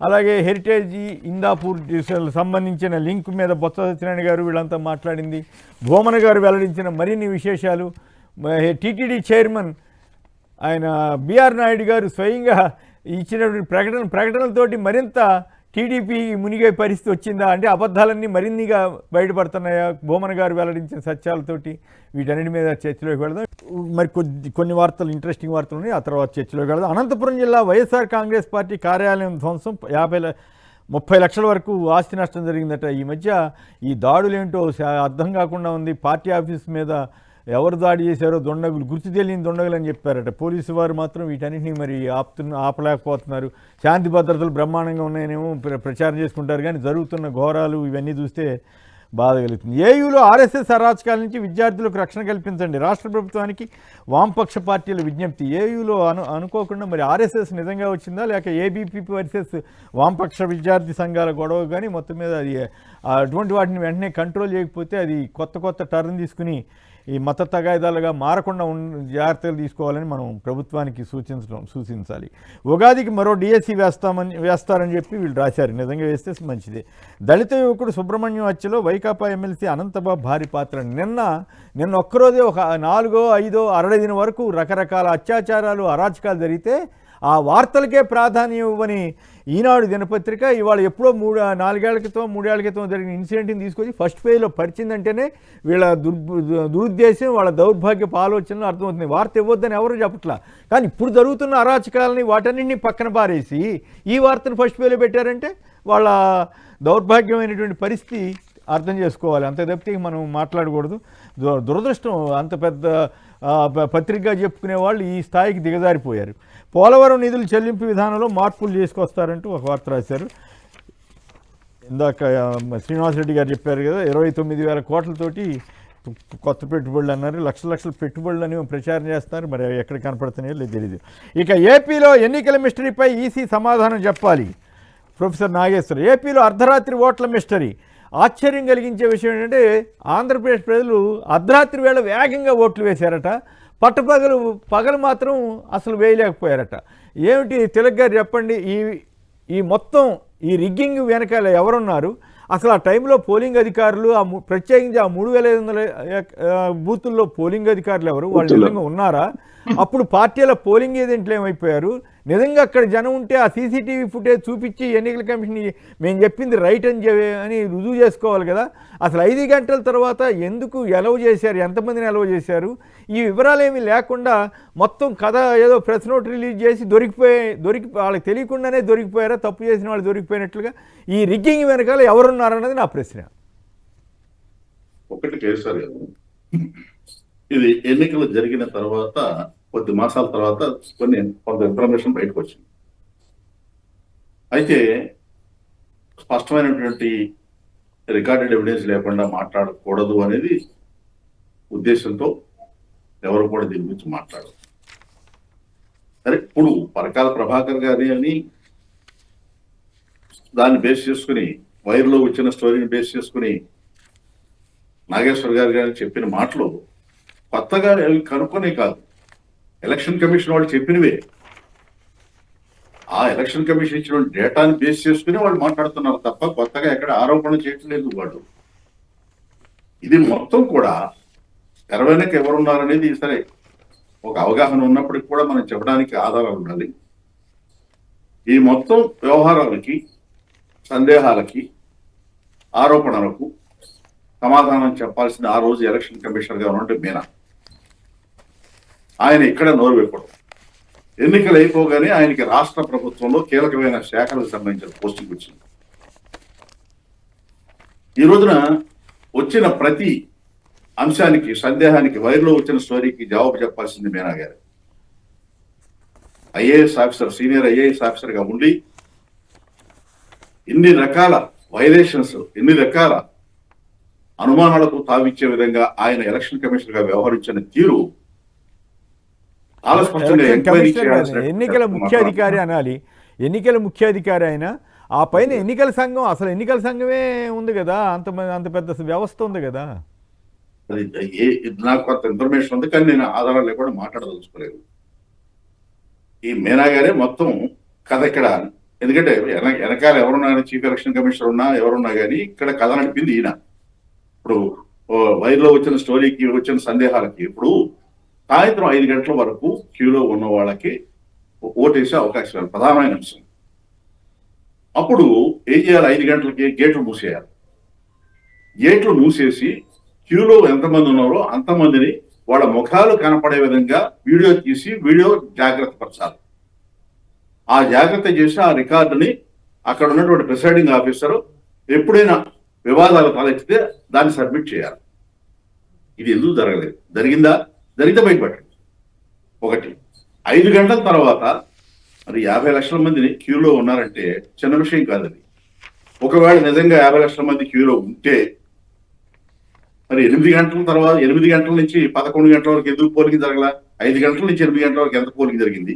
అలాగే హెరిటేజ్ ఇందాపూర్ సంబంధించిన లింక్ మీద బొత్స సత్యనారాయణ గారు వీళ్ళంతా మాట్లాడింది. భూమన గారు వెల్లడించిన మరిన్ని విశేషాలు, టీటీడీ చైర్మన్ ఆయన బిఆర్ నాయుడు గారు స్వయంగా ఇచ్చినటువంటి ప్రకటనలతోటి మరింత టీడీపీ మునిగే పరిస్థితి వచ్చిందా, అంటే అబద్ధాలన్నీ మరిన్నిగా బయటపడుతున్నాయా భూమన గారు వెల్లడించిన సత్యాలతోటి? వీటన్నిటి మీద చర్చలోకి వెళదాం. మరి కొన్ని వార్తలు, ఇంట్రెస్టింగ్ వార్తలు ఉన్నాయి, ఆ తర్వాత చర్చలోకి వెళదాం. అనంతపురం జిల్లా వైఎస్ఆర్ కాంగ్రెస్ పార్టీ కార్యాలయం ధ్వంసం, 30 లక్షల వరకు ఆస్తి నష్టం జరిగిందట. ఈ మధ్య ఈ దాడులు ఏంటో అర్థం కాకుండా ఉంది. పార్టీ ఆఫీస్ మీద ఎవరు దాడి చేశారో దొండగులు, గుర్తు తెలియని దొండగులు అని చెప్పారట. పోలీసు వారు మాత్రం వీటన్నిటిని మరి ఆపలేకపోతున్నారు. శాంతి భద్రతలు బ్రహ్మాండంగా ఉన్నాయనేమో ప్రచారం చేసుకుంటారు, కానీ జరుగుతున్న ఘోరాలు ఇవన్నీ చూస్తే బాధ కలుగుతుంది. ఏయూలో ఆర్ఎస్ఎస్ అరాచకాల నుంచి విద్యార్థులకు రక్షణ కల్పించండి, రాష్ట్ర ప్రభుత్వానికి వామపక్ష పార్టీల విజ్ఞప్తి. ఏయూలో అనుకోకుండా మరి ఆర్ఎస్ఎస్ నిజంగా వచ్చిందా, లేక ఏబీపీ వర్సెస్ వామపక్ష విద్యార్థి సంఘాల గొడవ కానీ మొత్తం మీద అది అటువంటి వాటిని వెంటనే కంట్రోల్ చేయకపోతే అది కొత్త టర్న్ తీసుకుని ఈ మత తగాయిదాలుగా మారకుండా జాగ్రత్తలు తీసుకోవాలని మనం ప్రభుత్వానికి సూచించాలి. ఉగాదికి మరో డిఎస్సి వేస్తారని చెప్పి వీళ్ళు రాశారు. నిజంగా వేస్తే మంచిదే. దళిత యువకుడు సుబ్రహ్మణ్యం హత్యలో వైకాపా ఎమ్మెల్సీ అనంతబాబు భారీ పాత్ర. నిన్న ఒక్కరోజే ఒక 4, 5 అరడదిన వరకు రకరకాల అత్యాచారాలు, అరాచకాలు జరిగితే ఆ వార్తలకే ప్రాధాన్యం ఇవ్వని ఈనాడు దినపత్రిక ఇవాళ ఎప్పుడో 3 ఏళ్ల క్రితం జరిగిన ఇన్సిడెంట్ని తీసుకొచ్చి ఫస్ట్ పేజ్లో పరిచిందంటేనే వీళ్ళ దురుద్దేశం, వాళ్ళ దౌర్భాగ్యపు ఆలోచనలు అర్థమవుతుంది. వార్త ఇవ్వద్దని ఎవరు చెప్పట్లా, కానీ ఇప్పుడు జరుగుతున్న అరాచకాలని వాటన్నింటినీ పక్కన పారేసి ఈ వార్తను ఫస్ట్ పేజ్లో పెట్టారంటే వాళ్ళ దౌర్భాగ్యమైనటువంటి పరిస్థితి అర్థం చేసుకోవాలి. అంతే తప్పితే మనం మాట్లాడకూడదు. దురదృష్టం, అంత పెద్ద పత్రికగా చెప్పుకునే వాళ్ళు ఈ స్థాయికి దిగజారిపోయారు. పోలవరం నిధుల చెల్లింపు విధానంలో మార్పులు చేసుకొస్తారంటూ ఒక వార్త రాశారు. ఇందాక శ్రీనివాసరెడ్డి గారు చెప్పారు కదా, 29,000 కోట్లతోటి కొత్త పెట్టుబడులు అన్నారు. లక్షల పెట్టుబడులు అని ప్రచారం చేస్తున్నారు. మరి ఎక్కడ కనపడుతున్నాయో లేదు తెలియదు. ఇక ఏపీలో ఎన్నికల మిస్టరీపై ఈసీ సమాధానం చెప్పాలి. ప్రొఫెసర్ నాగేశ్వర్. ఏపీలో అర్ధరాత్రి ఓట్ల మిస్టరీ. ఆశ్చర్యం కలిగించే విషయం ఏంటంటే ఆంధ్రప్రదేశ్ ప్రజలు అర్ధరాత్రి వేళ వేగంగా ఓట్లు వేశారట, పగలు మాత్రం అసలు వేయలేకపోయారట. ఏమిటి తిలక్ గారు చెప్పండి, ఈ మొత్తం ఈ రిగ్గింగ్ వెనకాల ఎవరున్నారు? అసలు ఆ టైంలో పోలింగ్ అధికారులు, ప్రత్యేకించి ఆ 3,500 బూతుల్లో పోలింగ్ అధికారులు ఎవరు? వాళ్ళు నిజంగా ఉన్నారా? అప్పుడు పార్టీల పోలింగ్ ఏజెంట్లు ఏమైపోయారు? నిజంగా అక్కడ జనం ఉంటే ఆ సీసీటీవీ ఫుటేజ్ చూపించి ఎన్నికల కమిషన్ మేము చెప్పింది రైట్ అని రుజువు చేసుకోవాలి కదా. అసలు 5 గంటల తర్వాత ఎందుకు ఎలవ్ చేశారు, ఎంతమందిని ఎలవ్ చేశారు, ఈ వివరాలు ఏమీ లేకుండా మొత్తం కథ ఏదో ప్రెస్ నోట్ రిలీజ్ చేసి వాళ్ళకి తెలియకుండానే దొరికిపోయారా, తప్పు చేసిన వాళ్ళు దొరికిపోయినట్లుగా. ఈ రిగ్గింగ్ వెనకాల ఎవరున్నారన్నది నా ప్రశ్న. ఒకటి కేసీఆర్ గారు, ఇది ఎన్నికలు జరిగిన తర్వాత కొద్ది మాసాల తర్వాత కొంత ఇన్ఫర్మేషన్ బయటకు వచ్చింది. అయితే స్పష్టమైనటువంటి రికార్డెడ్ ఎవిడెన్స్ లేకుండా మాట్లాడకూడదు అనేది ఉద్దేశంతో ఎవరు కూడా దీని గురించి మాట్లాడరు. సరే, ఇప్పుడు పరకాల ప్రభాకర్ గారి అని దాన్ని బేస్ చేసుకుని, వైర్లో వచ్చిన స్టోరీని బేస్ చేసుకుని నాగేశ్వర్ గారు చెప్పిన మాటలు కొత్తగా అవి కనుక్కొనే కాదు, ఎలక్షన్ కమిషన్ వాళ్ళు చెప్పినవే. ఆ ఎలక్షన్ కమిషన్ ఇచ్చిన డేటాని బేస్ చేసుకుని వాళ్ళు మాట్లాడుతున్నారు తప్ప కొత్తగా ఎక్కడ ఆరోపణలు చేయటం లేదు వాళ్ళు. ఇది మొత్తం కూడా తెర వెనక ఎవరున్నారనేది సరే ఒక అవగాహన ఉన్నప్పటికి కూడా మనం చెప్పడానికి ఆధారాలు ఉండాలి. ఈ మొత్తం వ్యవహారాలకి, సందేహాలకి, ఆరోపణలకు సమాధానం చెప్పాల్సిన ఆ రోజు ఎలక్షన్ కమిషనర్ గా ఉన్నట్టు మీనా, ఆయన ఇక్కడ నోరు వేయకూడదు. ఎన్నికలు అయిపోగానే ఆయనకి రాష్ట్ర ప్రభుత్వంలో కీలకమైన శాఖలకు సంబంధించిన పోస్టింగ్ వచ్చింది. ఈ రోజున వచ్చిన ప్రతి అంశానికి, సందేహానికి, వైర్లో వచ్చిన స్టోరీకి జవాబు చెప్పాల్సింది మీనా గారు. IAS officer, senior IAS officer గా ఉండి ఇన్ని రకాల వైలేషన్స్, ఇన్ని రకాల అనుమానాలకు తావిచ్చే విధంగా ఆయన ఎలక్షన్ కమిషనర్ గా వ్యవహరించిన తీరు చాలా స్పష్టంగా ఎంక్వైరీ చేయాల్సిన ఎన్నికల ముఖ్యాధికారి అనాలి. ఎన్నికల ముఖ్యాధికారి అయినా ఆ పైన ఎన్నికల సంఘం, అసలు ఎన్నికల సంఘమే ఉంది కదా, అంత పెద్ద వ్యవస్థ ఉంది కదా. నాకు కొంత ఇన్ఫర్మేషన్ ఉంది, కానీ నేను ఆధారాలు లేకుండా మాట్లాడదలుచుకోలేదు. ఈ మీనా గారే మొత్తం కథ ఇక్కడ, ఎందుకంటే వెనకాల ఎవరున్నా, చీఫ్ ఎలక్షన్ కమిషనర్ ఉన్నా ఎవరున్నా కానీ ఇక్కడ కథ నడిపింది ఈయన. ఇప్పుడు వైర్లో వచ్చిన స్టోరీకి, వచ్చిన సందేహాలకి ఇప్పుడు సాయంత్రం 5 గంటల వరకు క్యూలో ఉన్న వాళ్ళకి ఓటేసే అవకాశం ప్రధానమైన అంశం. అప్పుడు ఏం చేయాలి? 5 గంటలకి గేట్లు మూసేయాలి. గేట్లు మూసేసి క్యూలో ఎంతమంది ఉన్నారో అంతమందిని వాళ్ళ ముఖాలు కనపడే విధంగా వీడియో తీసి జాగ్రత్త పరచాలి. ఆ జాగ్రత్త చేసి ఆ రికార్డుని అక్కడ ఉన్నటువంటి ప్రిసైడింగ్ ఆఫీసర్ ఎప్పుడైనా వివాదాలు తలెత్తితే దాన్ని సబ్మిట్ చేయాలి. ఇది ఎందుకు జరగలేదు? జరిగితే బయటపడండి. ఒకటి, 5 గంటల తర్వాత మరి 50 లక్షల మందిని క్యూలో ఉన్నారంటే చిన్న విషయం కాదని. ఒకవేళ నిజంగా 50 లక్షల మంది క్యూలో ఉంటే మరి 8 గంటల తర్వాత, 8 గంటల నుంచి 11 గంటల వరకు ఎందుకు పోలింగ్ జరగల? 5 గంటల నుంచి 8 గంటల వరకు ఎంత పోలింగ్ జరిగింది?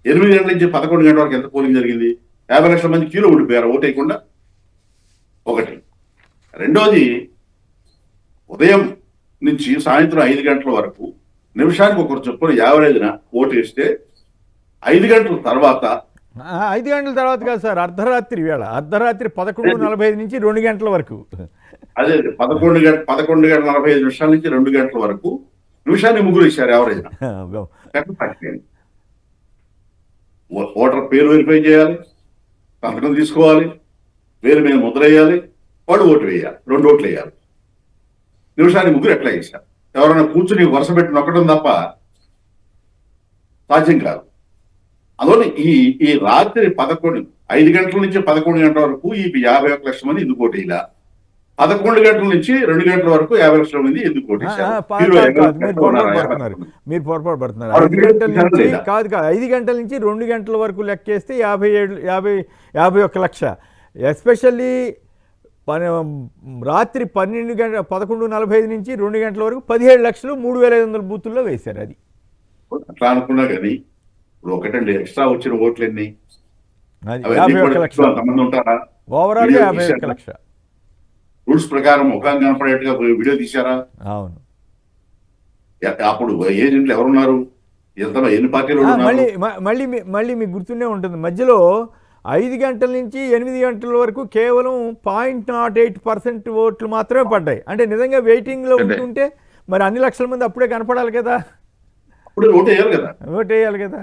8 గంటల నుంచి 11 గంటల వరకు ఎంత పోలింగ్ జరిగింది? 50 లక్షల మంది క్యూలో ఉండిపోయారు ఓటేయకుండా. ఒకటి. రెండోది, ఉదయం నుంచి సాయంత్రం 5 గంటల వరకు నిమిషానికి ఒకరు చొప్పున యావరేజ్న ఓటేస్తే 5 గంటల తర్వాత, 5 గంటల తర్వాత కాదు సార్, అర్ధరాత్రి 11:45 నుంచి 2 గంటల వరకు. అదే 11:45 నిమిషాల నుంచి 2 గంటల వరకు నిమిషాన్ని ముగ్గురు ఇచ్చారు యావరేజ్. ఓటర్ పేరు వెరిఫై చేయాలి, సంతకం తీసుకోవాలి, పేరు మీద ముద్ర వేయాలి, వాడు ఓటు వేయాలి, 2 ఓట్లు వేయాలి. నిమిషాన్ని ముగ్గురు ఎట్లా చేశారు? ఎవరైనా కూర్చుని వరుస పెట్టి నొక్కడం తప్ప సాధ్యం కాదు. అందువల్ల ఈ రాత్రి 5 గంటల నుంచి 11 గంటల వరకు ఈ 51 లక్షల మంది ఎందుకు ఓటేయాల? 11 గంటల నుంచి 2 గంటల వరకు 50 లక్షల మంది ఎందుకు ఓటేశారు? మీరు పొరపాటు పడుతున్నారు. 5 గంటల నుంచి కాదు, 5 గంటల నుంచి 2 గంటల వరకు లెక్కేస్తే 51 లక్ష. ఎస్పెషల్లీ రాత్రి 11:45 నుంచి 2 గంటల వరకు 17 లక్షలు 3,500 బూతుల్లో వేశారు. అది అట్లా అనుకున్నా కానీ ఇప్పుడు ఒకటండి, ఎక్స్ట్రా వచ్చిన ఓట్లు ఎన్ని? 51 లక్ష. అంతమంది ఉంటారా? ఓవరాల్ 51 లక్ష. రూల్స్ ప్రకారం ముఖం కనపడేట్టుగా వీడియో తీశారా? అవును. అప్పుడు ఏజెంట్లు ఎవరున్నారు? ఎన్ని పార్టీలు? మళ్ళీ మీకు గుర్తుండే ఉంటుంది, మధ్యలో 5 గంటల నుంచి 8 గంటల వరకు కేవలం 0.08% ఓట్లు మాత్రమే పడ్డాయి. అంటే నిజంగా వెయిటింగ్లో ఉంటుంటే మరి అన్ని లక్షల మంది అప్పుడే కనపడాలి కదా, ఓటు వేయాలి కదా.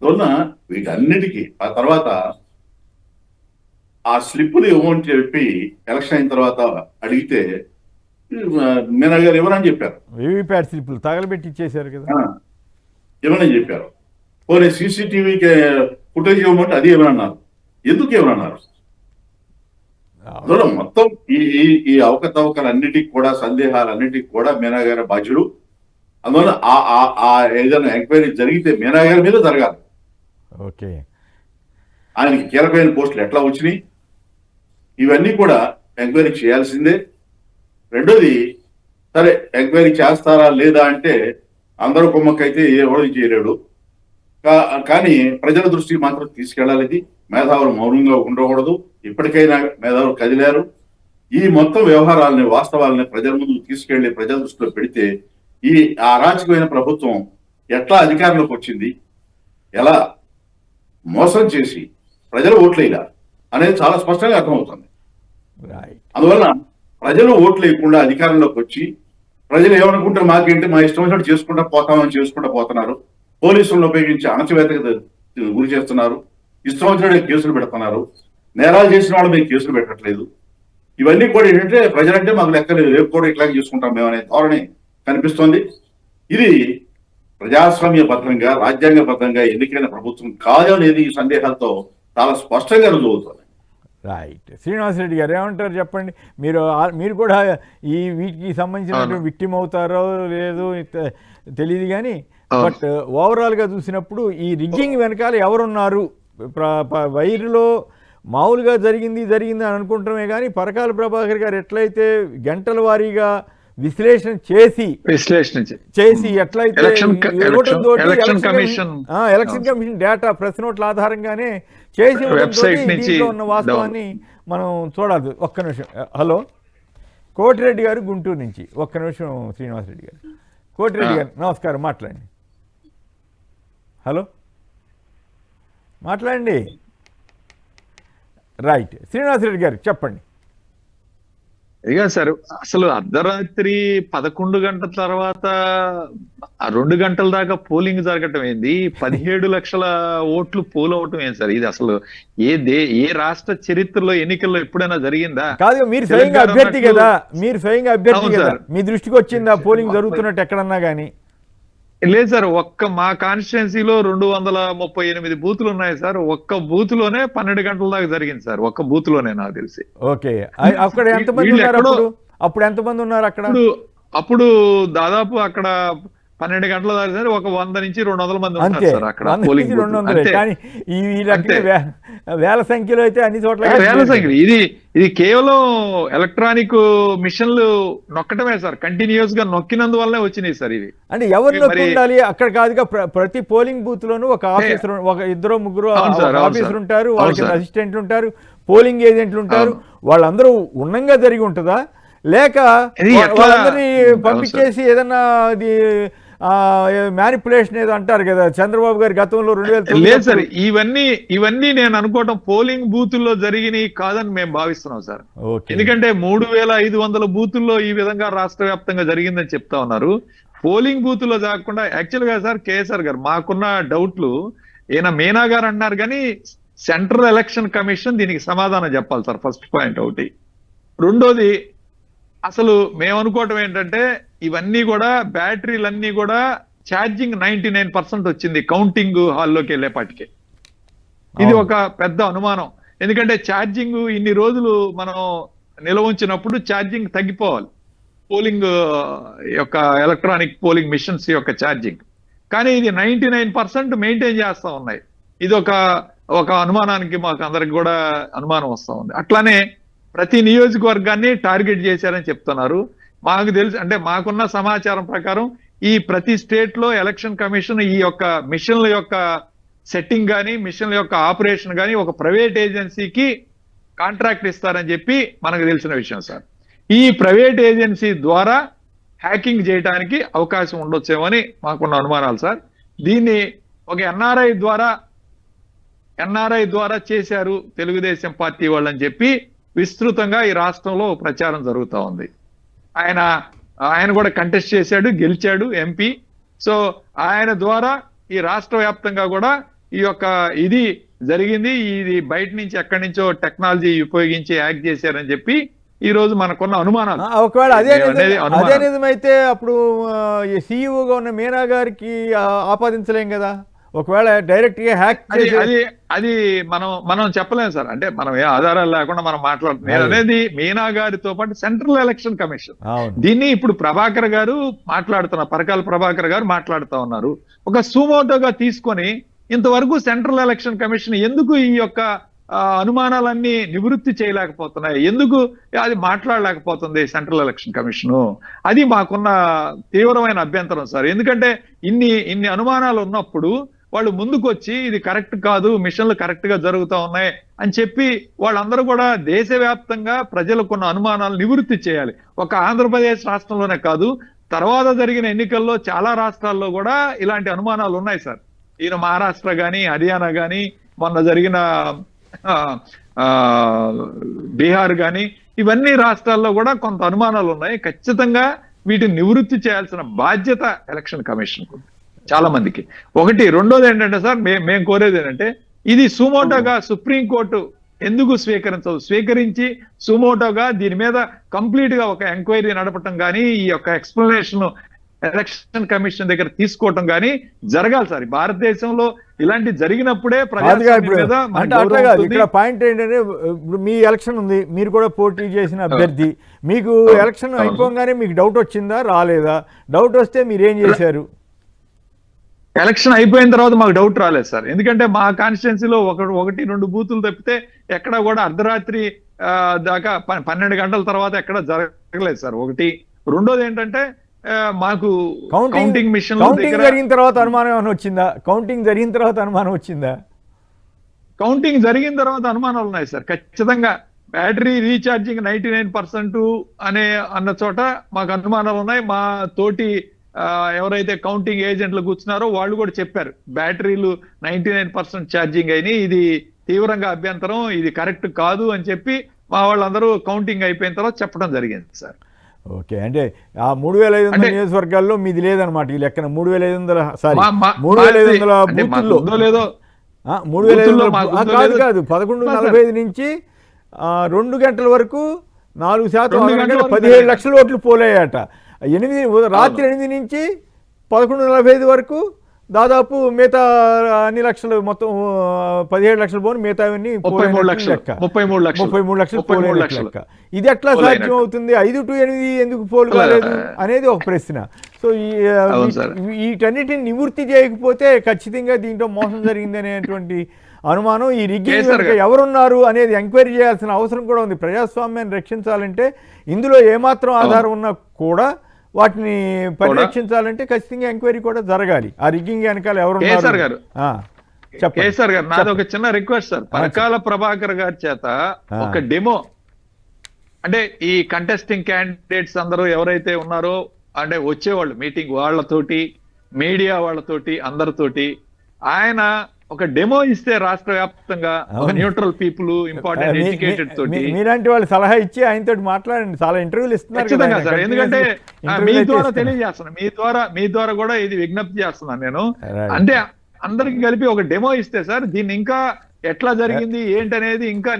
అందువలన వీటన్నిటికీ ఆ తర్వాత ఆ స్లిప్పులు ఇవ్వమని చెప్పి ఎలక్షన్ అయిన తర్వాత అడిగితే మీనా గారు ఇవ్వనని చెప్పారు. వీవీప్యాట్ స్లిప్పులు తగలబెట్టి ఇచ్చేశారు కదా. ఇవ్వనని చెప్పారు. పోనీ సీసీటీవీ ఫుటేజ్ ఇవ్వమంటే అది ఇవ్వనన్నారు. ఎందుకు ఇవ్వనన్నారు? అందులో మొత్తం ఈ అవకతవకలన్నిటికి కూడా, సందేహాలన్నిటికి కూడా మీనా గారి బాధ్యుడు. అందువల్ల ఏదైనా ఎంక్వైరీ జరిగితే మీనా గారి మీద జరగాలి. ఓకే, ఆయనకి కీలకమైన పోస్టులు ఎట్లా వచ్చినాయి ఇవన్నీ కూడా ఎంక్వైరీ చేయాల్సిందే. రెండోది, సరే ఎంక్వైరీ చేస్తారా లేదా అంటే అందరూ కుమ్మక్కైతే ఎవరు చేయలేడు. కానీ ప్రజల దృష్టికి మాత్రం తీసుకెళ్లాలి. ఇది మేధావులు మౌనంగా ఉండకూడదు. ఇప్పటికైనా మేధావులు కదిలారు. ఈ మొత్తం వ్యవహారాలని, వాస్తవాలని ప్రజల ముందు తీసుకెళ్లి ప్రజల దృష్టిలో పెడితే ఈ అరాచకమైన ప్రభుత్వం ఎట్లా అధికారంలోకి వచ్చింది, ఎలా మోసం చేసి ప్రజలు ఓట్లేలా అనేది చాలా స్పష్టంగా అర్థమవుతుంది. అందువలన ప్రజలు ఓట్లు వేయకుండా అధికారంలోకి వచ్చి ప్రజలు ఏమనుకుంటే మాకేంటి, మా ఇష్టం వచ్చినట్టు చేసుకుంటా పోతున్నారు. పోలీసులను ఉపయోగించి అణచివేతకు గురి చేస్తున్నారు. ఇష్టం వచ్చినట్టు కేసులు పెడుతున్నారు. నేరాలు చేసిన వాళ్ళు మేము కేసులు పెట్టట్లేదు. ఇవన్నీ కూడా ఏంటంటే ప్రజలంటే మాకు లెక్కలేదు, రేపు కూడా ఇట్లాగే చేసుకుంటాం మేము అనే ధోరణి కనిపిస్తోంది. ఇది ప్రజాస్వామ్యబద్ధంగా, రాజ్యాంగబద్ధంగా ఎన్నికైన ప్రభుత్వం కాదు అనేది ఈ సందేహాలతో చాలా స్పష్టంగా రుజువుతుంది. రైట్. శ్రీనివాసరెడ్డి గారు ఏమంటారు చెప్పండి. మీరు కూడా వీటికి సంబంధించిన విక్టిమ్ అవుతారో లేదో తెలియదు కానీ, బట్ ఓవరాల్గా చూసినప్పుడు ఈ రిగ్గింగ్ వెనకాల ఎవరున్నారు? వైరులో మామూలుగా జరిగింది అని అనుకుంటామే కానీ, పరకాల ప్రభాకర్ గారు ఎట్లయితే గంటల వారీగా విశ్లేషణ చేసి ఎట్లయితే ఎలక్షన్ కమిషన్ డేటా ప్రెస్ నోట్ల ఆధారంగానే చేసి దీంట్లో ఉన్న వాస్తవాన్ని మనం చూడాలి. ఒక్క నిమిషం. హలో, కోటిరెడ్డి గారు గుంటూరు నుంచి. ఒక్క నిమిషం శ్రీనివాసరెడ్డి గారు. కోటిరెడ్డి గారు నమస్కారం, మాట్లాడండి. హలో, మాట్లాడండి. రైట్, శ్రీనివాసరెడ్డి గారు చెప్పండి. ఇక సార్, అసలు అర్ధరాత్రి 11 గంటల తర్వాత 2 గంటల దాకా పోలింగ్ జరగటం ఏంది? 17 లక్షల ఓట్లు పోల్ అవటం ఏంది సార్? ఇది అసలు ఏ రాష్ట్ర చరిత్రలో ఎన్నికల్లో ఎప్పుడైనా జరిగిందా? కాదు, మీరు స్వయంగా అభ్యర్థి కదా, మీ దృష్టికి వచ్చిందా పోలింగ్ జరుగుతున్నట్టు ఎక్కడన్నా కానీ? లేదు సార్, మా కాన్స్టిట్యున్సీలో 238 బూతులు ఉన్నాయి సార్. ఒక్క బూత్ లోనే 12 గంటల దాకా జరిగింది సార్. ఒక్క బూత్ లోనే నాకు తెలిసి. ఓకే, అక్కడ ఎంతమంది ఉన్నారు? అప్పుడు ఎంతమంది ఉన్నారు అక్కడ? అప్పుడు దాదాపు అక్కడ 12 గంటల దాకా సార్ ఒక 100 నుంచి 200 మంది ఉన్నారు సార్ అక్కడ పోలింగ్. కానీ వేల సంఖ్యలో అయితే అన్ని చోట్ల వేల సంఖ్యలో. ఇది కేవలం ఎలక్ట్రానిక్ మిషన్లు నొక్కటమే సార్. కంటిన్యూస్ గా నొక్కినందువల్లనే వచ్చినాయి సార్ ఇవి. అంటే ఎవరు నొక్కి ఉండాలి అక్కడ? కాదుగా, ప్రతి పోలింగ్ బూత్ లోనూ ఒక ఆఫీసర్, ఒక 2-3 ఆఫీసర్ ఉంటారు, వాళ్ళకి అసిస్టెంట్లు ఉంటారు, పోలింగ్ ఏజెంట్లు ఉంటారు. వాళ్ళందరూ ఉన్నంగా జరిగి ఉంటుందా, లేక వాళ్ళందరినీ పంపించేసి ఏదన్నా అది మ్యానిపులేషన్ ఏదో అంటారు కదా చంద్రబాబు గారి గతంలో 2009? లేదు సార్, ఇవన్నీ నేను అనుకోవటం పోలింగ్ బూతుల్లో జరిగినవి కాదని మేము భావిస్తున్నాం సార్. ఎందుకంటే 3500 బూతుల్లో ఈ విధంగా రాష్ట్ర వ్యాప్తంగా జరిగిందని చెప్తా ఉన్నారు. పోలింగ్ బూతుల్లో కాకుండా యాక్చువల్ గా సార్ కేసీఆర్ గారు మాకున్న డౌట్లు మీనా గారు అన్నారు కానీ సెంట్రల్ ఎలక్షన్ కమిషన్ దీనికి సమాధానం చెప్పాలి సార్. ఫస్ట్ పాయింట్ ఒకటి. రెండోది, అసలు మేము అనుకోవటం ఏంటంటే ఇవన్నీ కూడా బ్యాటరీలన్నీ కూడా ఛార్జింగ్ 99% వచ్చింది కౌంటింగ్ హాల్లోకి వెళ్ళేపాటికే. ఇది ఒక పెద్ద అనుమానం. ఎందుకంటే ఛార్జింగ్ ఇన్ని రోజులు మనం నిల్వ ఉంచినప్పుడు ఛార్జింగ్ తగ్గిపోవాలి, పోలింగ్ యొక్క ఎలక్ట్రానిక్ పోలింగ్ మిషన్స్ యొక్క ఛార్జింగ్. కానీ ఇది 99% మెయింటైన్ చేస్తా ఉన్నాయి. ఇది ఒక అనుమానానికి మాకు అందరికి కూడా అనుమానం వస్తా ఉంది. అట్లానే ప్రతి నియోజకవర్గాన్ని టార్గెట్ చేశారని చెప్తున్నారు. మాకు తెలుసు, అంటే మాకున్న సమాచారం ప్రకారం ఈ ప్రతి స్టేట్ లో ఎలక్షన్ కమిషన్ ఈ యొక్క మిషన్ల యొక్క సెట్టింగ్ కానీ మిషన్ల యొక్క ఆపరేషన్ కానీ ఒక ప్రైవేట్ ఏజెన్సీకి కాంట్రాక్ట్ ఇస్తారని చెప్పి మనకు తెలిసిన విషయం సార్. ఈ ప్రైవేట్ ఏజెన్సీ ద్వారా హ్యాకింగ్ చేయడానికి అవకాశం ఉండొచ్చేమని మాకున్న అనుమానాలు సార్. దీన్ని ఒక ఎన్ఆర్ఐ ద్వారా చేశారు తెలుగుదేశం పార్టీ వాళ్ళని చెప్పి విస్తృతంగా ఈ రాష్ట్రంలో ప్రచారం జరుగుతూ ఉంది. ఆయన కూడా కంటెస్ట్ చేశాడు, గెలిచాడు ఎంపీ. సో ఆయన ద్వారా ఈ రాష్ట్ర వ్యాప్తంగా కూడా ఈ యొక్క ఇది జరిగింది, ఇది బయట నుంచి ఎక్కడి నుంచో టెక్నాలజీ ఉపయోగించి యాక్ట్ చేశారని చెప్పి ఈ రోజు మనకున్న అనుమానాలు. ఒకవేళ అదే అనుమానాలు. నిజమైతే అప్పుడు సీఈఓగా ఉన్న మీనా గారికి ఆపాదించలేం కదా, ఒకవేళ డైరెక్ట్ గా హ్యాక్ అది మనం చెప్పలేము సార్. అంటే మనం ఏ ఆధారాలు లేకుండా మనం మాట్లాడుతున్నాం. నేను అనేది మీనా గారితో పాటు సెంట్రల్ ఎలక్షన్ కమిషన్ దీన్ని ఇప్పుడు ప్రభాకర్ గారు మాట్లాడుతున్నారు, పరకాల ప్రభాకర్ గారు మాట్లాడుతూ ఉన్నారు. ఒక సుమోటోగా తీసుకొని ఇంతవరకు సెంట్రల్ ఎలక్షన్ కమిషన్ ఎందుకు ఈ యొక్క అనుమానాలన్నీ నివృత్తి చేయలేకపోతున్నాయి, ఎందుకు అది మాట్లాడలేకపోతుంది సెంట్రల్ ఎలక్షన్ కమిషను? అది మాకున్న తీవ్రమైన అభ్యంతరం సార్. ఎందుకంటే ఇన్ని అనుమానాలు ఉన్నప్పుడు వాళ్ళు ముందుకు వచ్చి ఇది కరెక్ట్ కాదు, మిషన్లు కరెక్ట్ గా జరుగుతూ ఉన్నాయి అని చెప్పి వాళ్ళందరూ కూడా దేశవ్యాప్తంగా ప్రజలకున్న అనుమానాలు నివృత్తి చేయాలి. ఒక ఆంధ్రప్రదేశ్ రాష్ట్రంలోనే కాదు, తర్వాత జరిగిన ఎన్నికల్లో చాలా రాష్ట్రాల్లో కూడా ఇలాంటి అనుమానాలు ఉన్నాయి సార్. ఈయన మహారాష్ట్ర కానీ, హర్యానా కానీ, మొన్న జరిగిన బీహార్ కానీ, ఇవన్నీ రాష్ట్రాల్లో కూడా కొంత అనుమానాలు ఉన్నాయి. ఖచ్చితంగా వీటిని నివృత్తి చేయాల్సిన బాధ్యత ఎలక్షన్ కమిషన్ కు చాలా మందికి. ఒకటి. రెండోది ఏంటంటే సార్, మేము కోరేది ఏంటంటే ఇది సుమోటోగా సుప్రీంకోర్టు ఎందుకు స్వీకరించి సుమోటోగా దీని మీద కంప్లీట్ గా ఒక ఎంక్వైరీ నడపటం కానీ, ఈ యొక్క ఎక్స్ప్లెనేషన్ ఎలక్షన్ కమిషన్ దగ్గర తీసుకోవటం కానీ జరగాలి సార్. భారతదేశంలో ఇలాంటి జరిగినప్పుడే ఇక్కడ పాయింట్ ఏంటంటే, ఇప్పుడు మీ ఎలక్షన్ ఉంది, మీరు కూడా పోటీ చేసిన అభ్యర్థి, మీకు ఎలక్షన్ అయిపోగానే మీకు డౌట్ వచ్చిందా రాలేదా? డౌట్ వస్తే మీరు ఏం చేశారు? ఎలక్షన్ అయిపోయిన తర్వాత మాకు డౌట్ రాలేదు సార్. ఎందుకంటే మా కాన్స్టిట్యున్సీలో 1-2 బూతులు తప్పితే ఎక్కడ కూడా అర్ధరాత్రి దాకా 12 గంటల తర్వాత ఎక్కడ జరగలేదు సార్. ఒకటి. రెండోది ఏంటంటే మాకు కౌంటింగ్ మిషన్ జరిగిన తర్వాత అనుమానం ఏమైనా వచ్చిందా? కౌంటింగ్ జరిగిన తర్వాత అనుమానం వచ్చిందా? కౌంటింగ్ జరిగిన తర్వాత అనుమానాలు ఉన్నాయి సార్. ఖచ్చితంగా బ్యాటరీ రీఛార్జింగ్ 99% అన్న చోట మాకు అనుమానాలు ఉన్నాయి. మా తోటి ఎవరైతే కౌంటింగ్ ఏజెంట్లు కూర్చున్నారో వాళ్ళు కూడా చెప్పారు, బ్యాటరీలు 99% ఛార్జింగ్ అయినాయి, ఇది తీవ్రంగా అభ్యంతరం, ఇది కరెక్ట్ కాదు అని చెప్పి మా వాళ్ళందరూ కౌంటింగ్ అయిపోయిన తర్వాత చెప్పడం జరిగింది సార్. ఓకే. అంటే ఆ 3500 నియోజకవర్గాల్లో మీది లేదనమాట ఈ లెక్కన. 3500 సారీ 3500 బూతుల్లో లేదో 3500 కాదు 11:45 నుంచి 2 గంటల వరకు 4% 17 లక్షల ఓట్లు పోలేయట. రాత్రి 8 నుంచి 11:45 వరకు దాదాపు మిగతా అన్ని లక్షలు మొత్తం 17 లక్షలు పోను, మిగతా 33 లక్షలు లెక్క. ఇది ఎట్లా సాధ్యం అవుతుంది? 5 to 8 ఎందుకు పోలు కాలేదు అనేది ఒక ప్రశ్న. సో వీటన్నిటిని నివృత్తి చేయకపోతే ఖచ్చితంగా దీంట్లో మోసం జరిగింది అనేటువంటి అనుమానం, ఈ రిగ్గింగ్ ఎవరున్నారు అనేది ఎంక్వైరీ చేయాల్సిన అవసరం కూడా ఉంది. ప్రజాస్వామ్యాన్ని రక్షించాలంటే ఇందులో ఏమాత్రం ఆధారం ఉన్నా కూడా వాటిని పరిరక్షించాలంటే ఖచ్చితంగా ఎంక్వైరీ కూడా జరగాలి. ఆ రిగ్గింగ్ వెనకాల కేసీఆర్ గారు నాది ఒక చిన్న రిక్వెస్ట్ సార్, పరకాల ప్రభాకర్ గారి చేత ఒక డెమో, అంటే ఈ కంటెస్టింగ్ క్యాండిడేట్స్ అందరూ ఎవరైతే ఉన్నారో అంటే వచ్చేవాళ్ళు మీటింగ్ వాళ్ళతోటి, మీడియా వాళ్ళతోటి, అందరితోటి ఆయన ఒక డెమో ఇస్తే రాష్ట్ర వ్యాప్తంగా ఒక న్యూట్రల్ పీపుల్, ఇంపార్టెంట్ ఎడ్యుకేటెడ్ తోటి మీలాంటి వాళ్ళు సలహా ఇచ్చి ఆయనతో మాట్లాడండి. చాలా ఇంటర్వ్యూలు ఇస్తున్నారు ఖచ్చితంగా సార్. ఎందుకంటే మీ ద్వారా తెలియజేస్తున్నాను, మీ ద్వారా కూడా ఇది విజ్ఞప్తి చేస్తున్నాను నేను. అంటే అందరికి కలిపి ఒక డెమో ఇస్తే సార్ దీన్ని ఇంకా ఎట్లా జరిగింది ఏంటనేది ఇంకా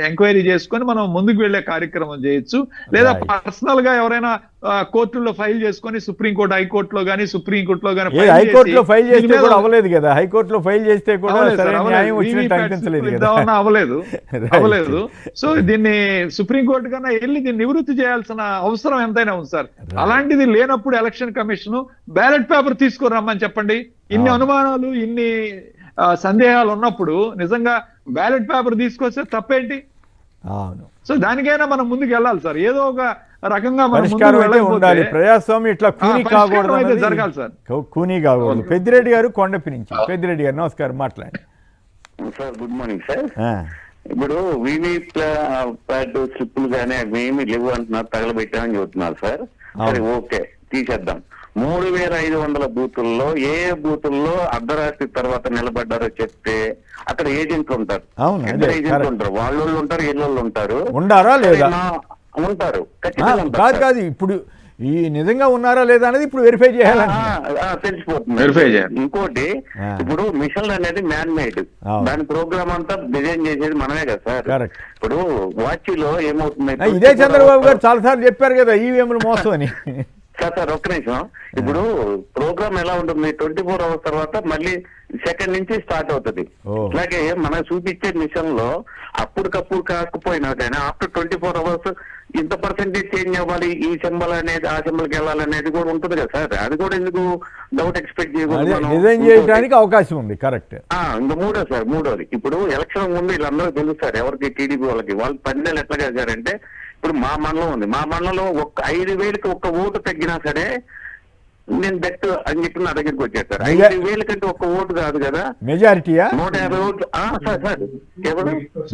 ఎంక్వైరీ చేసుకొని మనం ముందుకు వెళ్లే కార్యక్రమం చేయొచ్చు. లేదా పర్సనల్ గా ఎవరైనా కోర్టుల్లో ఫైల్ చేసుకొని సుప్రీంకోర్టు, హైకోర్టులో గానీ సుప్రీంకోర్టులో గానీ, హైకోర్టులో ఫైల్ చేస్తే కూడా అవ్వలేదు కదా, హైకోర్టులో ఫైల్ చేస్తే కూడా అవ్వలేదు. సో దీన్ని సుప్రీంకోర్టు కన్నా వెళ్ళి దీన్ని నివృత్తి చేయాల్సిన అవసరం ఎంతైనా ఉంది సార్. అలాంటిది లేనప్పుడు ఎలక్షన్ కమిషన్ బ్యాలెట్ పేపర్ తీసుకొని రమ్మని చెప్పండి. ఇన్ని అనుమానాలు, ఇన్ని సందేహాలు ఉన్నప్పుడు నిజంగా బ్యాలెట్ పేపర్ తీసుకొస్తే తప్పేంటి? సో దానికైనా మనం ముందుకు వెళ్ళాలి సార్. ఏదో ఒక రకంగా ఉండాలి. ప్రజాస్వామ్యం ఇట్లా కూనీ కాకూడదు, జరగాలి సార్, కూనీ కాకూడదు. పెద్దిరెడ్డి గారు కొండపి నుంచి. పెద్దిరెడ్డి గారు నమస్కారం, మాట్లాడండి సార్. Good morning sir. ఇప్పుడు వీవీప్యాట్ స్లిప్పులు కానీ అవి ఏమి లేవు అంటున్నారు, తగలబెట్టామని చెబుతున్నారు సార్. సరే ఓకే, తీసేద్దాం. 3500 బూతుల్లో ఏ బూతుల్లో అర్ధరాత్రి తర్వాత నిలబడ్డారో చెప్తే అక్కడ ఏజెంట్లు ఉంటారు, ఏజెంట్లు ఉంటారు, వాళ్ళు ఉంటారు, ఇళ్ళు ఉంటారు. ఉండారా లేదా? ఉంటారు కాదు. ఇప్పుడు ఈ నిజంగా ఉన్నారా లేదా అనేది ఇప్పుడు వెరిఫై చేయాలని. తెలిసిపోతుంది. వెరిఫై చేయాలి. ఇంకోటి, ఇప్పుడు మిషన్ అనేది మ్యాన్ మేడ్, దాని ప్రోగ్రామ్ అంతా డిజైన్ చేసేది మనమే కదా సార్. కరెక్ట్. ఇప్పుడు వాచ్ లో ఏమవుతుంది, ఇదే చంద్రబాబు గారు చాలాసార్లు చెప్పారు కదా ఈవీఎంలు మోసం అని. సార్ ఒక్క నిమిషం. ఇప్పుడు ప్రోగ్రామ్ ఎలా ఉంటుంది, 24 hours తర్వాత మళ్ళీ సెకండ్ నుంచి స్టార్ట్ అవుతుంది. అలాగే మనం చూపించే మిషన్ లో అప్పటికప్పుడు కాకపోయినా కానీ ఆఫ్టర్ 24 hours ఇంత పర్సెంటేజ్ చేంజ్ అవ్వాలి, ఈ సింబల్ అనేది ఆ సింబల్ కి వెళ్ళాలనేది కూడా ఉంటుంది కదా సార్. అది కూడా ఎందుకు డౌట్ ఎక్స్పెక్ట్ చేయకూడదు, డిజైన్ చేయడానికి అవకాశం ఉంది. కరెక్ట్. ఇంకా మూడోది, ఇప్పుడు ఎలక్షన్ ముందు వీళ్ళందరూ తెలుస్తారు ఎవరికి, టీడీపీ వాళ్ళకి. వాళ్ళు 10 నెలలు ఎట్లా చేశారంటే, ఇప్పుడు మా మండలం ఉంది, మా మండలంలో 5,000కి ఒక్క ఓటు తగ్గినా సరే నేను బెట్ అని చెప్పి నా దగ్గరికి వచ్చేస్తారు. 5,000 కంటే ఒక్క ఓటు కాదు కదా, మెజారిటీయా? 150 ఓట్లు. సార్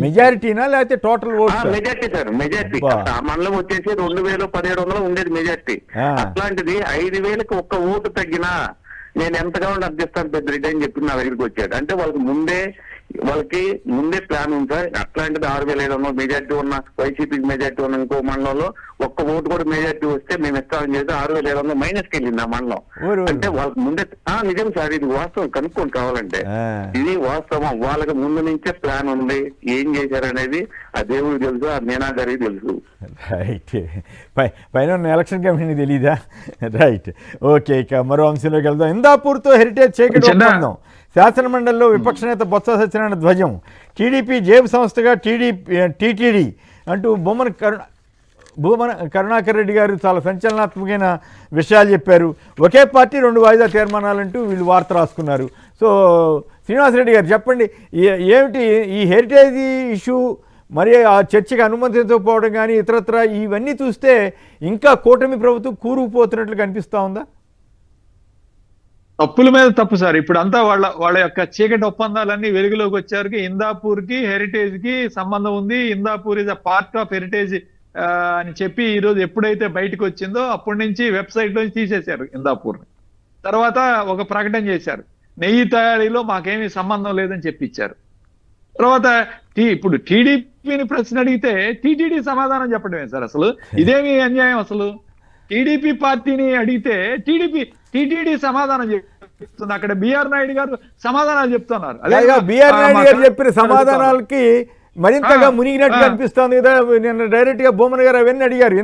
మెజారిటీనా లేకపోతే total vote? Majority sir, majority. ఆ మండలం వచ్చేసి 2,000-1,700 ఉండేది మెజార్టీ. అట్లాంటిది 5,000కి ఒక్క ఓటు తగ్గినా నేను ఎంతగా అర్థిస్తాను పెద్దరెడ్డి అని చెప్పి నా దగ్గరికి వచ్చాడు. అంటే వాళ్ళకి ముందే ప్లాన్ ఉంది సార్. అట్లాంటిది 6,500 మెజార్టీ ఉన్న, వైసీపీకి మెజార్టీ ఉన్న ఇంకో మండలంలో ఒక్క ఓటు కూడా మెజార్టీ వస్తే మేము ఇస్తామని చెప్పి 6,500 మైనస్కి వెళ్ళింది ఆ మండలం. అంటే వాళ్ళకి ముందే నిజం సార్, ఇది వాస్తవం, కనుక్కొని కావాలంటే ఇది వాస్తవం. వాళ్ళకి ముందు నుంచే ప్లాన్ ఉంది. ఏం చేశారనేది ఆ దేవుడికి తెలుసు, ఆ మీనా గారికి తెలుసు. రైట్. పైన ఉన్న ఎలక్షన్ కమిషన్ తెలీదా? రైట్. ఓకే, ఇక మరో అంశంలోకి వెళ్దాం. ఇందాపూర్తో హెరిటేజ్ చీకటి ఒప్పందం. శాసనమండలిలో విపక్ష నేత బొత్స సత్యనారాయణ ధ్వజం. టీడీపీ జేబు సంస్థగా టీటీడీ అంటూ భూమన కరుణాకర్ రెడ్డి గారు చాలా సంచలనాత్మకమైన విషయాలు చెప్పారు. ఒకే పార్టీ 2 వాయిదా తీర్మానాలంటూ వీళ్ళు వార్త రాసుకున్నారు. సో శ్రీనివాసరెడ్డి గారు చెప్పండి, ఏమిటి ఈ హెరిటేజ్ ఇష్యూ, మరి ఆ చర్చకి అనుమతించకపోవడం కానీ ఇతరత్ర ఇవన్నీ చూస్తే ఇంకా కూటమి ప్రభుత్వం కూరుకుపోతున్నట్లు కనిపిస్తూ ఉందా? తప్పుల మీద తప్పు సార్. ఇప్పుడు అంతా వాళ్ళ యొక్క చీకటి ఒప్పందాలన్నీ వెలుగులోకి వచ్చారు. ఇందాపూర్ కి హెరిటేజ్ కి సంబంధం ఉంది, Indapur is a part of heritage అని చెప్పి ఈరోజు ఎప్పుడైతే బయటకు వచ్చిందో అప్పటి నుంచి వెబ్సైట్ నుంచి తీసేశారు ఇందాపూర్. తర్వాత ఒక ప్రకటన చేశారు, నెయ్యి తయారీలో మాకేమీ సంబంధం లేదని చెప్పిచ్చారు. తర్వాత ఇప్పుడు టీడీపీని ప్రశ్న అడిగితే టీటీడీ సమాధానం చెప్పడమే సార్. అసలు ఇదేమి అన్యాయం? అసలు టీడీపీ పార్టీని అడిగితే టీటీడీ సమాధానం చెప్తుంది. అక్కడ బిఆర్ నాయుడు గారు సమాధానాలు చెప్తున్నారు. బిఆర్ నాయుడు గారు చెప్పిన సమాధానాలకి మరింతగా మునిగినట్టు కనిపిస్తోంది కదా. నిన్న డైరెక్ట్ గా బొమ్మన్ గారు అవన్నీ అడిగారు.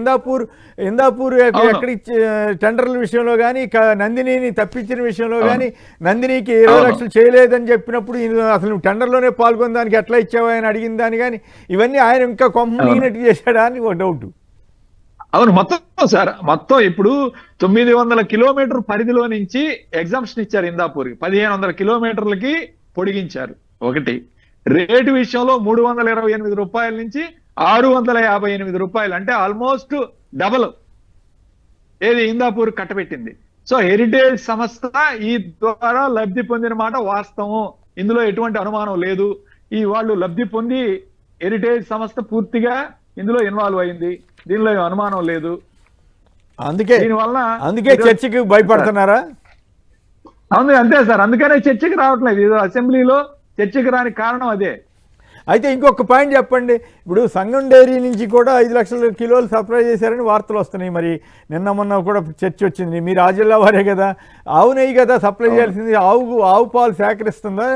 ఇందాపూర్ ఎక్కడి టెండర్ల విషయంలో కానీ, నందినిని తప్పించిన విషయంలో కానీ, నందినికి 20 లక్షలు చేయలేదని చెప్పినప్పుడు అసలు నువ్వు టెండర్లోనే పాల్గొనడానికి ఎట్లా ఇచ్చావు ఆయన అడిగిన దాన్ని కానీ, ఇవన్నీ ఆయన ఇంకా కొమ్మ మునిగినట్టు చేశాడా అని ఒక డౌట్. అవును, మొత్తం ఇప్పుడు 900 కిలోమీటర్ పరిధిలో నుంచి ఎగ్జామ్షన్ ఇచ్చారు ఇందాపూర్కి. 1,500 కిలోమీటర్లకి పొడిగించారు. ఒకటి రేటు విషయంలో 328 రూపాయల నుంచి 658 రూపాయలు, అంటే ఆల్మోస్ట్ డబల్ ఏది ఇందాపూర్ కట్టబెట్టింది. సో హెరిటేజ్ సంస్థ ఈ ద్వారా లబ్ధి పొందిన మాట వాస్తవం, ఇందులో ఎటువంటి అనుమానం లేదు. ఈ వాళ్ళు లబ్ధి పొంది హెరిటేజ్ సంస్థ పూర్తిగా ఇందులో ఇన్వాల్వ్ అయింది, దీనిలో అనుమానం లేదు. అందుకే చర్చకి భయపడుతున్నారా? అవును, అంతే సార్. అందుకనే చర్చకి రావట్లేదు. ఇది అసెంబ్లీలో చర్చకి రాని కారణం అదే. అయితే ఇంకొక పాయింట్ చెప్పండి. ఇప్పుడు సంగం డైరీ నుంచి కూడా 5 లక్షల కిలోలు సప్లై చేశారని వార్తలు వస్తున్నాయి. మరి నిన్న మొన్న కూడా చర్చ వచ్చింది. మీరు ఆ జిల్లా వారే కదా, ఆవు నెయ్యి కదా సప్లై చేయాల్సింది. ఆవు పాలు సేకరిస్తుందా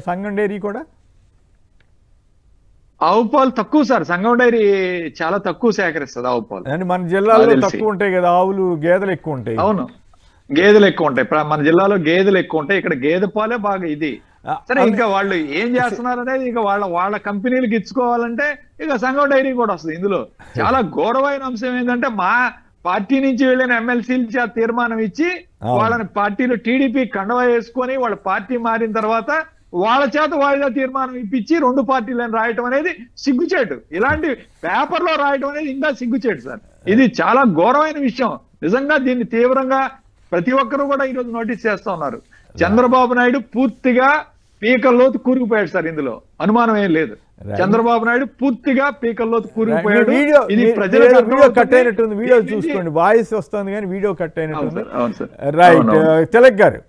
సంగం డైరీ కూడా? ఆవు పాలు తక్కువ సార్, సంగం డైరీ చాలా తక్కువ సేకరిస్తుంది ఆవు పాలు. అంటే మన జిల్లాలో తక్కువ ఉంటాయి కదా ఆవులు, గేదెలు ఎక్కువ ఉంటాయి. అవును, గేదెలు ఎక్కువ ఉంటాయి. మన జిల్లాలో గేదెలు ఎక్కువ ఉంటాయి. ఇక్కడ గేదె పాలే బాగా ఇది. సరే, ఇంకా వాళ్ళు ఏం చేస్తున్నారు అనేది ఇక వాళ్ళ కంపెనీలకు ఇచ్చుకోవాలంటే ఇక సంగం డైరీ కూడా వస్తుంది. ఇందులో చాలా ఘోరమైన అంశం ఏంటంటే, మా పార్టీ నుంచి వెళ్ళిన ఎమ్మెల్సీలు తీర్మానం ఇచ్చి వాళ్ళని పార్టీలో టీడీపీ కండవా వేసుకొని వాళ్ళ పార్టీ మారిన తర్వాత వాళ్ళ చేత వాయిదా తీర్మానం ఇప్పించి 2 పార్టీలను రాయటం అనేది సిగ్గుచేటు. ఇలాంటి పేపర్లో రాయటం అనేది ఇంకా సిగ్గుచేటు సార్. ఇది చాలా ఘోరమైన విషయం. నిజంగా దీన్ని తీవ్రంగా ప్రతి ఒక్కరు కూడా ఈరోజు నోటీస్ చేస్తా ఉన్నారు. చంద్రబాబు నాయుడు పూర్తిగా పీకల్లోతు కూరుకుపోయాడు సార్. ఇందులో అనుమానం ఏం లేదు. చంద్రబాబు నాయుడు పూర్తిగా పీకల్లోతు కూరుకుపోయాడు. ఇది వీడియో కట్ అయినట్టుంది. వీడియో చూసుకోండి, వాయిస్ వస్తుంది కానీ వీడియో కట్ అయినట్టుంది. రైట్. తిలక్ గారు,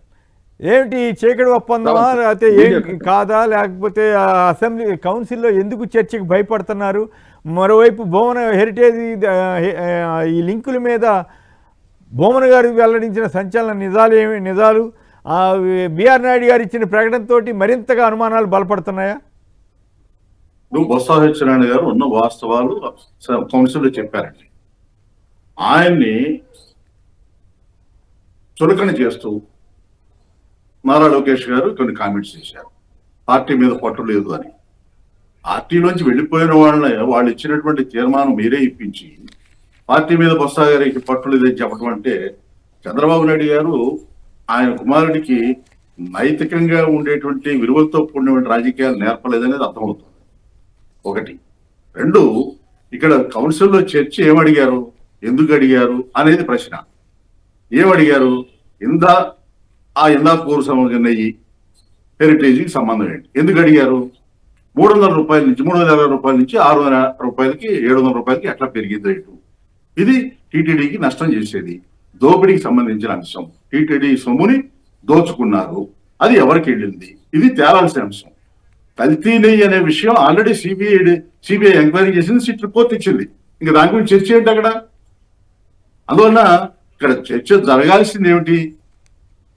ఏమిటి చీకటి ఒప్పందమా లేకపోతే ఏం కాదా, లేకపోతే అసెంబ్లీ కౌన్సిల్లో ఎందుకు చర్చకి భయపడుతున్నారు? మరోవైపు భువన హెరిటేజ్ ఈ లింకుల మీద భూమన్ గారు వెల్లడించిన సంచలన నిజాలు బిఆర్ నాయుడు గారు ఇచ్చిన ప్రకటనతో మరింతగా అనుమానాలు బలపడుతున్నాయా? ఇప్పుడు బొత్స సత్యనారాయణ గారు ఉన్న వాస్తవాలు కౌన్సిల్లో చెప్పారండి. ఆయన్ని చులకన చేస్తూ నారా లోకేష్ గారు కొన్ని కామెంట్స్ చేశారు. పార్టీ మీద పట్టు లేదు అని. పార్టీలోంచి వెళ్ళిపోయిన వాళ్ళని వాళ్ళు ఇచ్చినటువంటి తీర్మానం మీరే ఇప్పించి పార్టీ మీద బొత్స గారికి పట్టు లేదని చెప్పడం అంటే చంద్రబాబు నాయుడు గారు ఆయన కుమారుడికి నైతికంగా ఉండేటువంటి విలువలతో కూడినటువంటి రాజకీయాలు నేర్పలేదనేది అర్థమవుతుంది. ఒకటి. రెండు, ఇక్కడ కౌన్సిల్లో చర్చ ఏమడిగారు, ఎందుకు అడిగారు అనేది ప్రశ్న. ఏమడిగారు? ఇందాపూర్ నెయ్యి హెరిటేజ్కి సంబంధం ఏంటి, ఎందుకు అడిగారు? 300 రూపాయల నుంచి 350 రూపాయల నుంచి 600 రూపాయలకి 700 రూపాయలకి ఎట్లా పెరిగింది రేటు? ఇది టీటీడీకి నష్టం చేసేది, దోపిడీకి సంబంధించిన అంశం. టీటీడీ సొమ్ముని దోచుకున్నారు, అది ఎవరికి వెళ్ళింది, ఇది తేలాల్సిన అంశం. కల్తీ నెయ్యి అనే విషయం ఆల్రెడీ సిబిఐ ఎంక్వైరీ చేసింది, సిట్ రిపోర్ట్ ఇచ్చింది. ఇంకా దాని గురించి చర్చ ఏంటి అక్కడ? అందువల్ల ఇక్కడ చర్చ జరగాల్సింది ఏమిటి?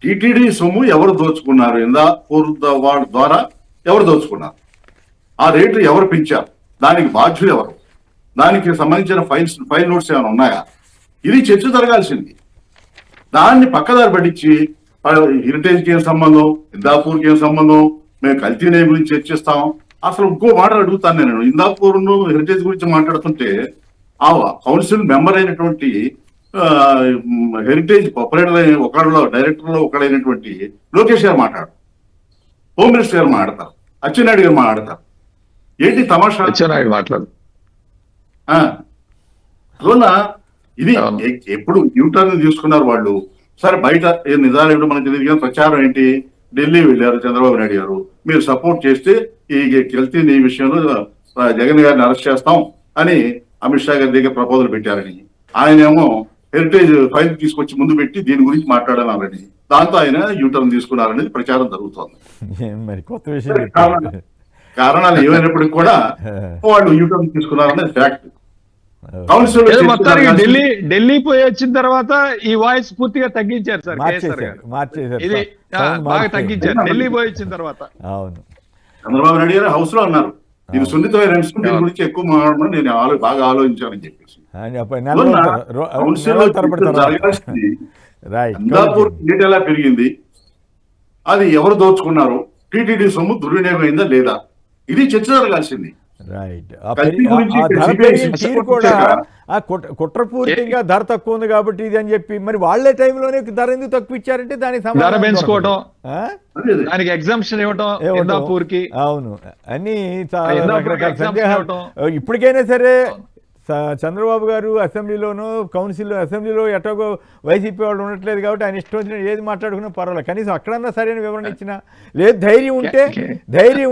టీటీడీ సొమ్ము ఎవరు దోచుకున్నారు, ఇందాపూర్ వాళ్ళ ద్వారా ఎవరు దోచుకున్నారు, ఆ రేట్లు ఎవరు పెంచారు, దానికి బాధ్యులు ఎవరు, దానికి సంబంధించిన ఫైల్ నోట్స్ ఏమైనా ఉన్నాయా? ఇది చర్చ జరగాల్సింది. దాన్ని పక్కదారి పట్టించి హెరిటేజ్కి ఏం సంబంధం, ఇందాపూర్కి ఏం సంబంధం, మేము కల్తీ నెయ్యి గురించి చర్చిస్తాం. అసలు ఇంకో మాట అడుగుతాను నేను. ఇందాపూర్ హెరిటేజ్ గురించి మాట్లాడుతుంటే ఆ కౌన్సిల్ మెంబర్ అయినటువంటి హెరిటేజ్ ఆపరేటర్ డైరెక్టర్లో ఒకడైనటువంటి లోకేష్ గారు మాట్లాడు, హోమ్ మినిస్టర్ గారు మాట్లాడతారు, అచ్చెన్నాయుడు గారు మాట్లాడతారు. ఏంటి తమాషా? అచ్చెన్నాయుడు మాట్లాడు. అందువల్ల ఇది ఎప్పుడు యూటర్న్ తీసుకున్నారు వాళ్ళు. సరే బయట నిజాలు ఏమిటో మనకు తెలియదు కానీ ప్రచారం ఏంటి? ఢిల్లీ వెళ్ళారు చంద్రబాబు నాయుడు గారు, మీరు సపోర్ట్ చేస్తే ఈ కల్తీ ఈ విషయంలో జగన్ గారిని అరెస్ట్ చేస్తాం అని అమిత్ షా గారి దగ్గర ప్రపోజల్ పెట్టారని, ఆయనేమో హెరిటేజ్ ఫైల్ తీసుకొచ్చి ముందు పెట్టి దీని గురించి మాట్లాడాలని, దాంతో ఆయన యూటర్న్ తీసుకున్నారనేది ప్రచారం జరుగుతోంది. మరి కొత్త విషయం కారణాలు ఏమైనప్పటికీ కూడా వాళ్ళు యూటర్న్ తీసుకున్నారనేది ఫ్యాక్ట్. మొత్తానికి ఢిల్లీ పోయి వచ్చిన తర్వాత ఈ వాయిస్ పూర్తిగా తగ్గించారు సార్, ఇది బాగా తగ్గించారు ఢిల్లీ పోయి వచ్చిన తర్వాత. అవును, చంద్రబాబు నాయుడు గారు హౌస్ లో అన్నారు ఇది సున్నితమైన అంశం, దీని గురించి ఎక్కువ మాట్లాడమని నేను బాగా ఆలోచించానని చెప్పేసి. ఇందాపూర్ రేట్ ఎలా పెరిగింది, అది ఎవరు దోచుకున్నారు, టీటీడీ సొమ్ము దుర్వినియోగం లేదా, ఇది చర్చ జరగాల్సింది. రైట్. కుట్రపూర్తిగా ధర తక్కువ ఉంది కాబట్టి ఇది అని చెప్పి మరి వాళ్లే టైంలోనే ధర ఎందుకు తక్కువ ఇచ్చారంటే దానికి ధర పెంచుకోవటం, దానికి ఎగ్జామ్షన్ ఇవ్వటం ఇందాపూర్కి. అవును, అన్ని రకరకాల సందేహాలు. ఇప్పటికైనా సరే చంద్రబాబు గారు అసెంబ్లీలోనూ అసెంబ్లీలో ఎటోగో వైసీపీ వాళ్ళు ఉండట్లేదు కాబట్టి ఆయన ఇష్టం వచ్చిన ఏది మాట్లాడుకున్నా పర్వాలేదు, కనీసం అక్కడన్నా సరైన వివరణ ఇచ్చినా లేదు. ధైర్యం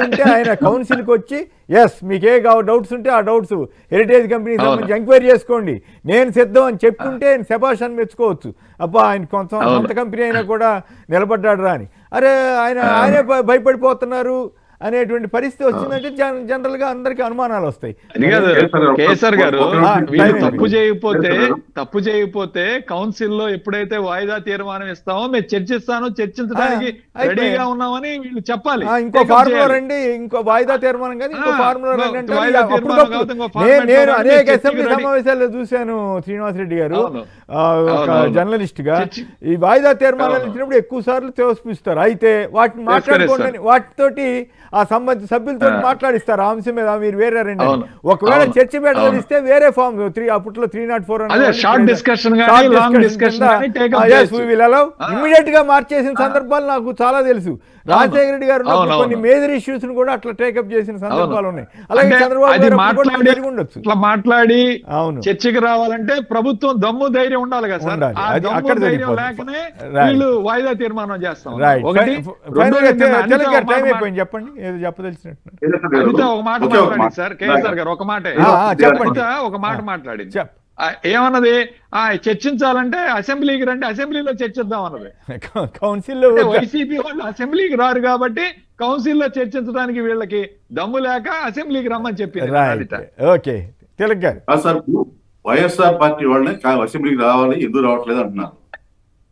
ఉంటే ఆయన కౌన్సిల్కి వచ్చి మీకే డౌట్స్ ఉంటే ఆ డౌట్స్ హెరిటేజ్ కంపెనీకి సంబంధించి ఎంక్వైరీ చేసుకోండి, నేను సిద్ధం అని చెప్పుకుంటే శభాష్ అని మెచ్చుకోవచ్చు. అబ్బా ఆయన కొంత కంపెనీ అయినా కూడా నిలబడ్డాడు రా అని. అరే ఆయనే భయపడిపోతున్నారు అనేటువంటి పరిస్థితి వచ్చిందంటే జనరల్ గా అందరికి అనుమానాలు వస్తాయి. కేసీఆర్ గారు తప్పు చేయకపోతే కౌన్సిల్ లో ఎప్పుడైతే వాయిదా తీర్మానం ఇస్తామో మేము చర్చించడానికి రెడీగా ఉన్నామని వీళ్ళు చెప్పాలి. ఇంకో ఫార్ములా రండి, ఇంకో వాయిదా తీర్మానం కానీ ఇంకో ఫార్ములా రండి అంటే నేను అనేక అసెంబ్లీ సమావేశాల్లో చూశాను. శ్రీనివాసరెడ్డి గారు ఒక జర్నలిస్ట్ గా ఈ వాయిదా తీర్మానాలు ఇచ్చినప్పుడు ఎక్కువ సార్లు తోసిపిస్తారు. అయితే వాటిని మాట్లాడుకోండి, వాటితోటి ఆ సంబంధిత సభ్యులతో మాట్లాడిస్తారు ఆ అంశం మీద, మీరు వేరే రండి. ఒకవేళ చర్చ పెట్టదలిస్తే వేరే ఫామ్ అప్పట్లో 304 ఇమీడియట్ గా మార్చేసిన సందర్భాలు నాకు చాలా తెలుసు. రాజశేఖర రెడ్డి గారు కొన్ని మేజర్ ఇష్యూస్ కూడా అట్లా టేకప్ చేసిన సందర్భాలు ఉన్నాయి. అలాగే చంద్రబాబు గారు ఉండొచ్చు. మాట్లాడి చర్చకి రావాలంటే ప్రభుత్వం దమ్ము ధైర్యం ఉండాలి కదా సార్. అక్కడ లేకనే వీళ్ళు వాయిదా తీర్మానం చేస్తాం. టైం అయిపోయింది, చెప్పండి ఏదో చెప్పదలిసినట్టు. ఒక మాట మాట్లాడింది సార్ కేసీఆర్ గారు, ఒక మాట మాట్లాడింది. ఏమన్నది, చర్చించాలంటే అసెంబ్లీకి రండి, అసెంబ్లీలో చర్చిద్దాం అన్నది. కౌన్సిల్లో వైసీపీ వాళ్ళు అసెంబ్లీకి రారు కాబట్టి కౌన్సిల్లో చర్చించడానికి వీళ్ళకి దమ్ము లేక అసెంబ్లీకి రమ్మని చెప్పింది. ఓకే, తిలక్ గారు. వైఎస్ఆర్ పార్టీ వాళ్ళని అసెంబ్లీకి రావాలి, ఎందుకు రావట్లేదు అంటున్నారు.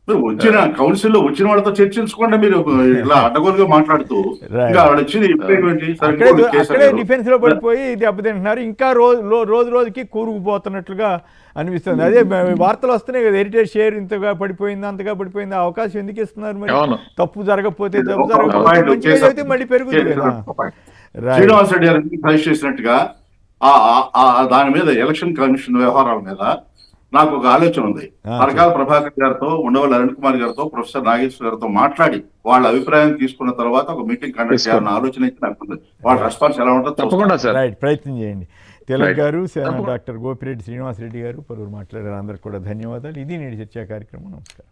మీరు వచ్చిన కౌన్సిల్లో వచ్చిన వాళ్ళతో చర్చించుకోండి. మీరు ఇలా అడ్డగోలుగా మాట్లాడుతూ ఇంకా వాళ్ళు వచ్చింది ఏంటి? సరే, ఇంకోటి కేసు అక్కడే అన్నారు. డిఫెన్స్ లో పడిపోయి దెబ్బతింటున్నారు. ఇంకా రోజు రోజుకి కూరుకుపోతున్నట్లుగా అనిపిస్తుంది. అదే వార్తలు వస్తున్నాయి కదా, హెరిటేజ్ షేర్ ఇంతగా పడిపోయింది, అంతగా పడిపోయింది. ఆ అవకాశం ఎందుకు ఇస్తున్నారు మరి? అవును. తప్పు జరగకపోతే పాయింట్ మంచిగా కేసు జరిగితే మళ్ళీ పెరుగుతుంది కదా. Right. శ్రీనివాస్ రెడ్డి గారు సజెస్ట్ చేసినట్టుగా దాని మీద ఎలక్షన్ కమిషన్ వ్యవహారాల మీద నాకు ఒక ఆలోచన ఉంది. పరకాల ప్రభాకర్ గారితో, ఉండవల్లి అరుణ్ కుమార్ గారితో, ప్రొఫెసర్ నాగేశ్వర గారితో మాట్లాడి వాళ్ళ అభిప్రాయం తీసుకున్న తర్వాత ఒక మీటింగ్ కండక్ట్ చేయాలన్న ఆలోచన అయితే నాకు ఉంది. వాళ్ళ రెస్పాన్స్ ఎలా ఉంటుందో తప్పకుండా సార్. రైట్, ప్రయత్నం చేయండి. తిలక్ Right. గారు, డాక్టర్ గోపిరెడ్డి శ్రీనివాస్ రెడ్డి గారు పలువురు మాట్లాడారు. అందరికి కూడా ధన్యవాదాలు. ఇది నేటి చర్చా కార్యక్రమం. నమస్కారం.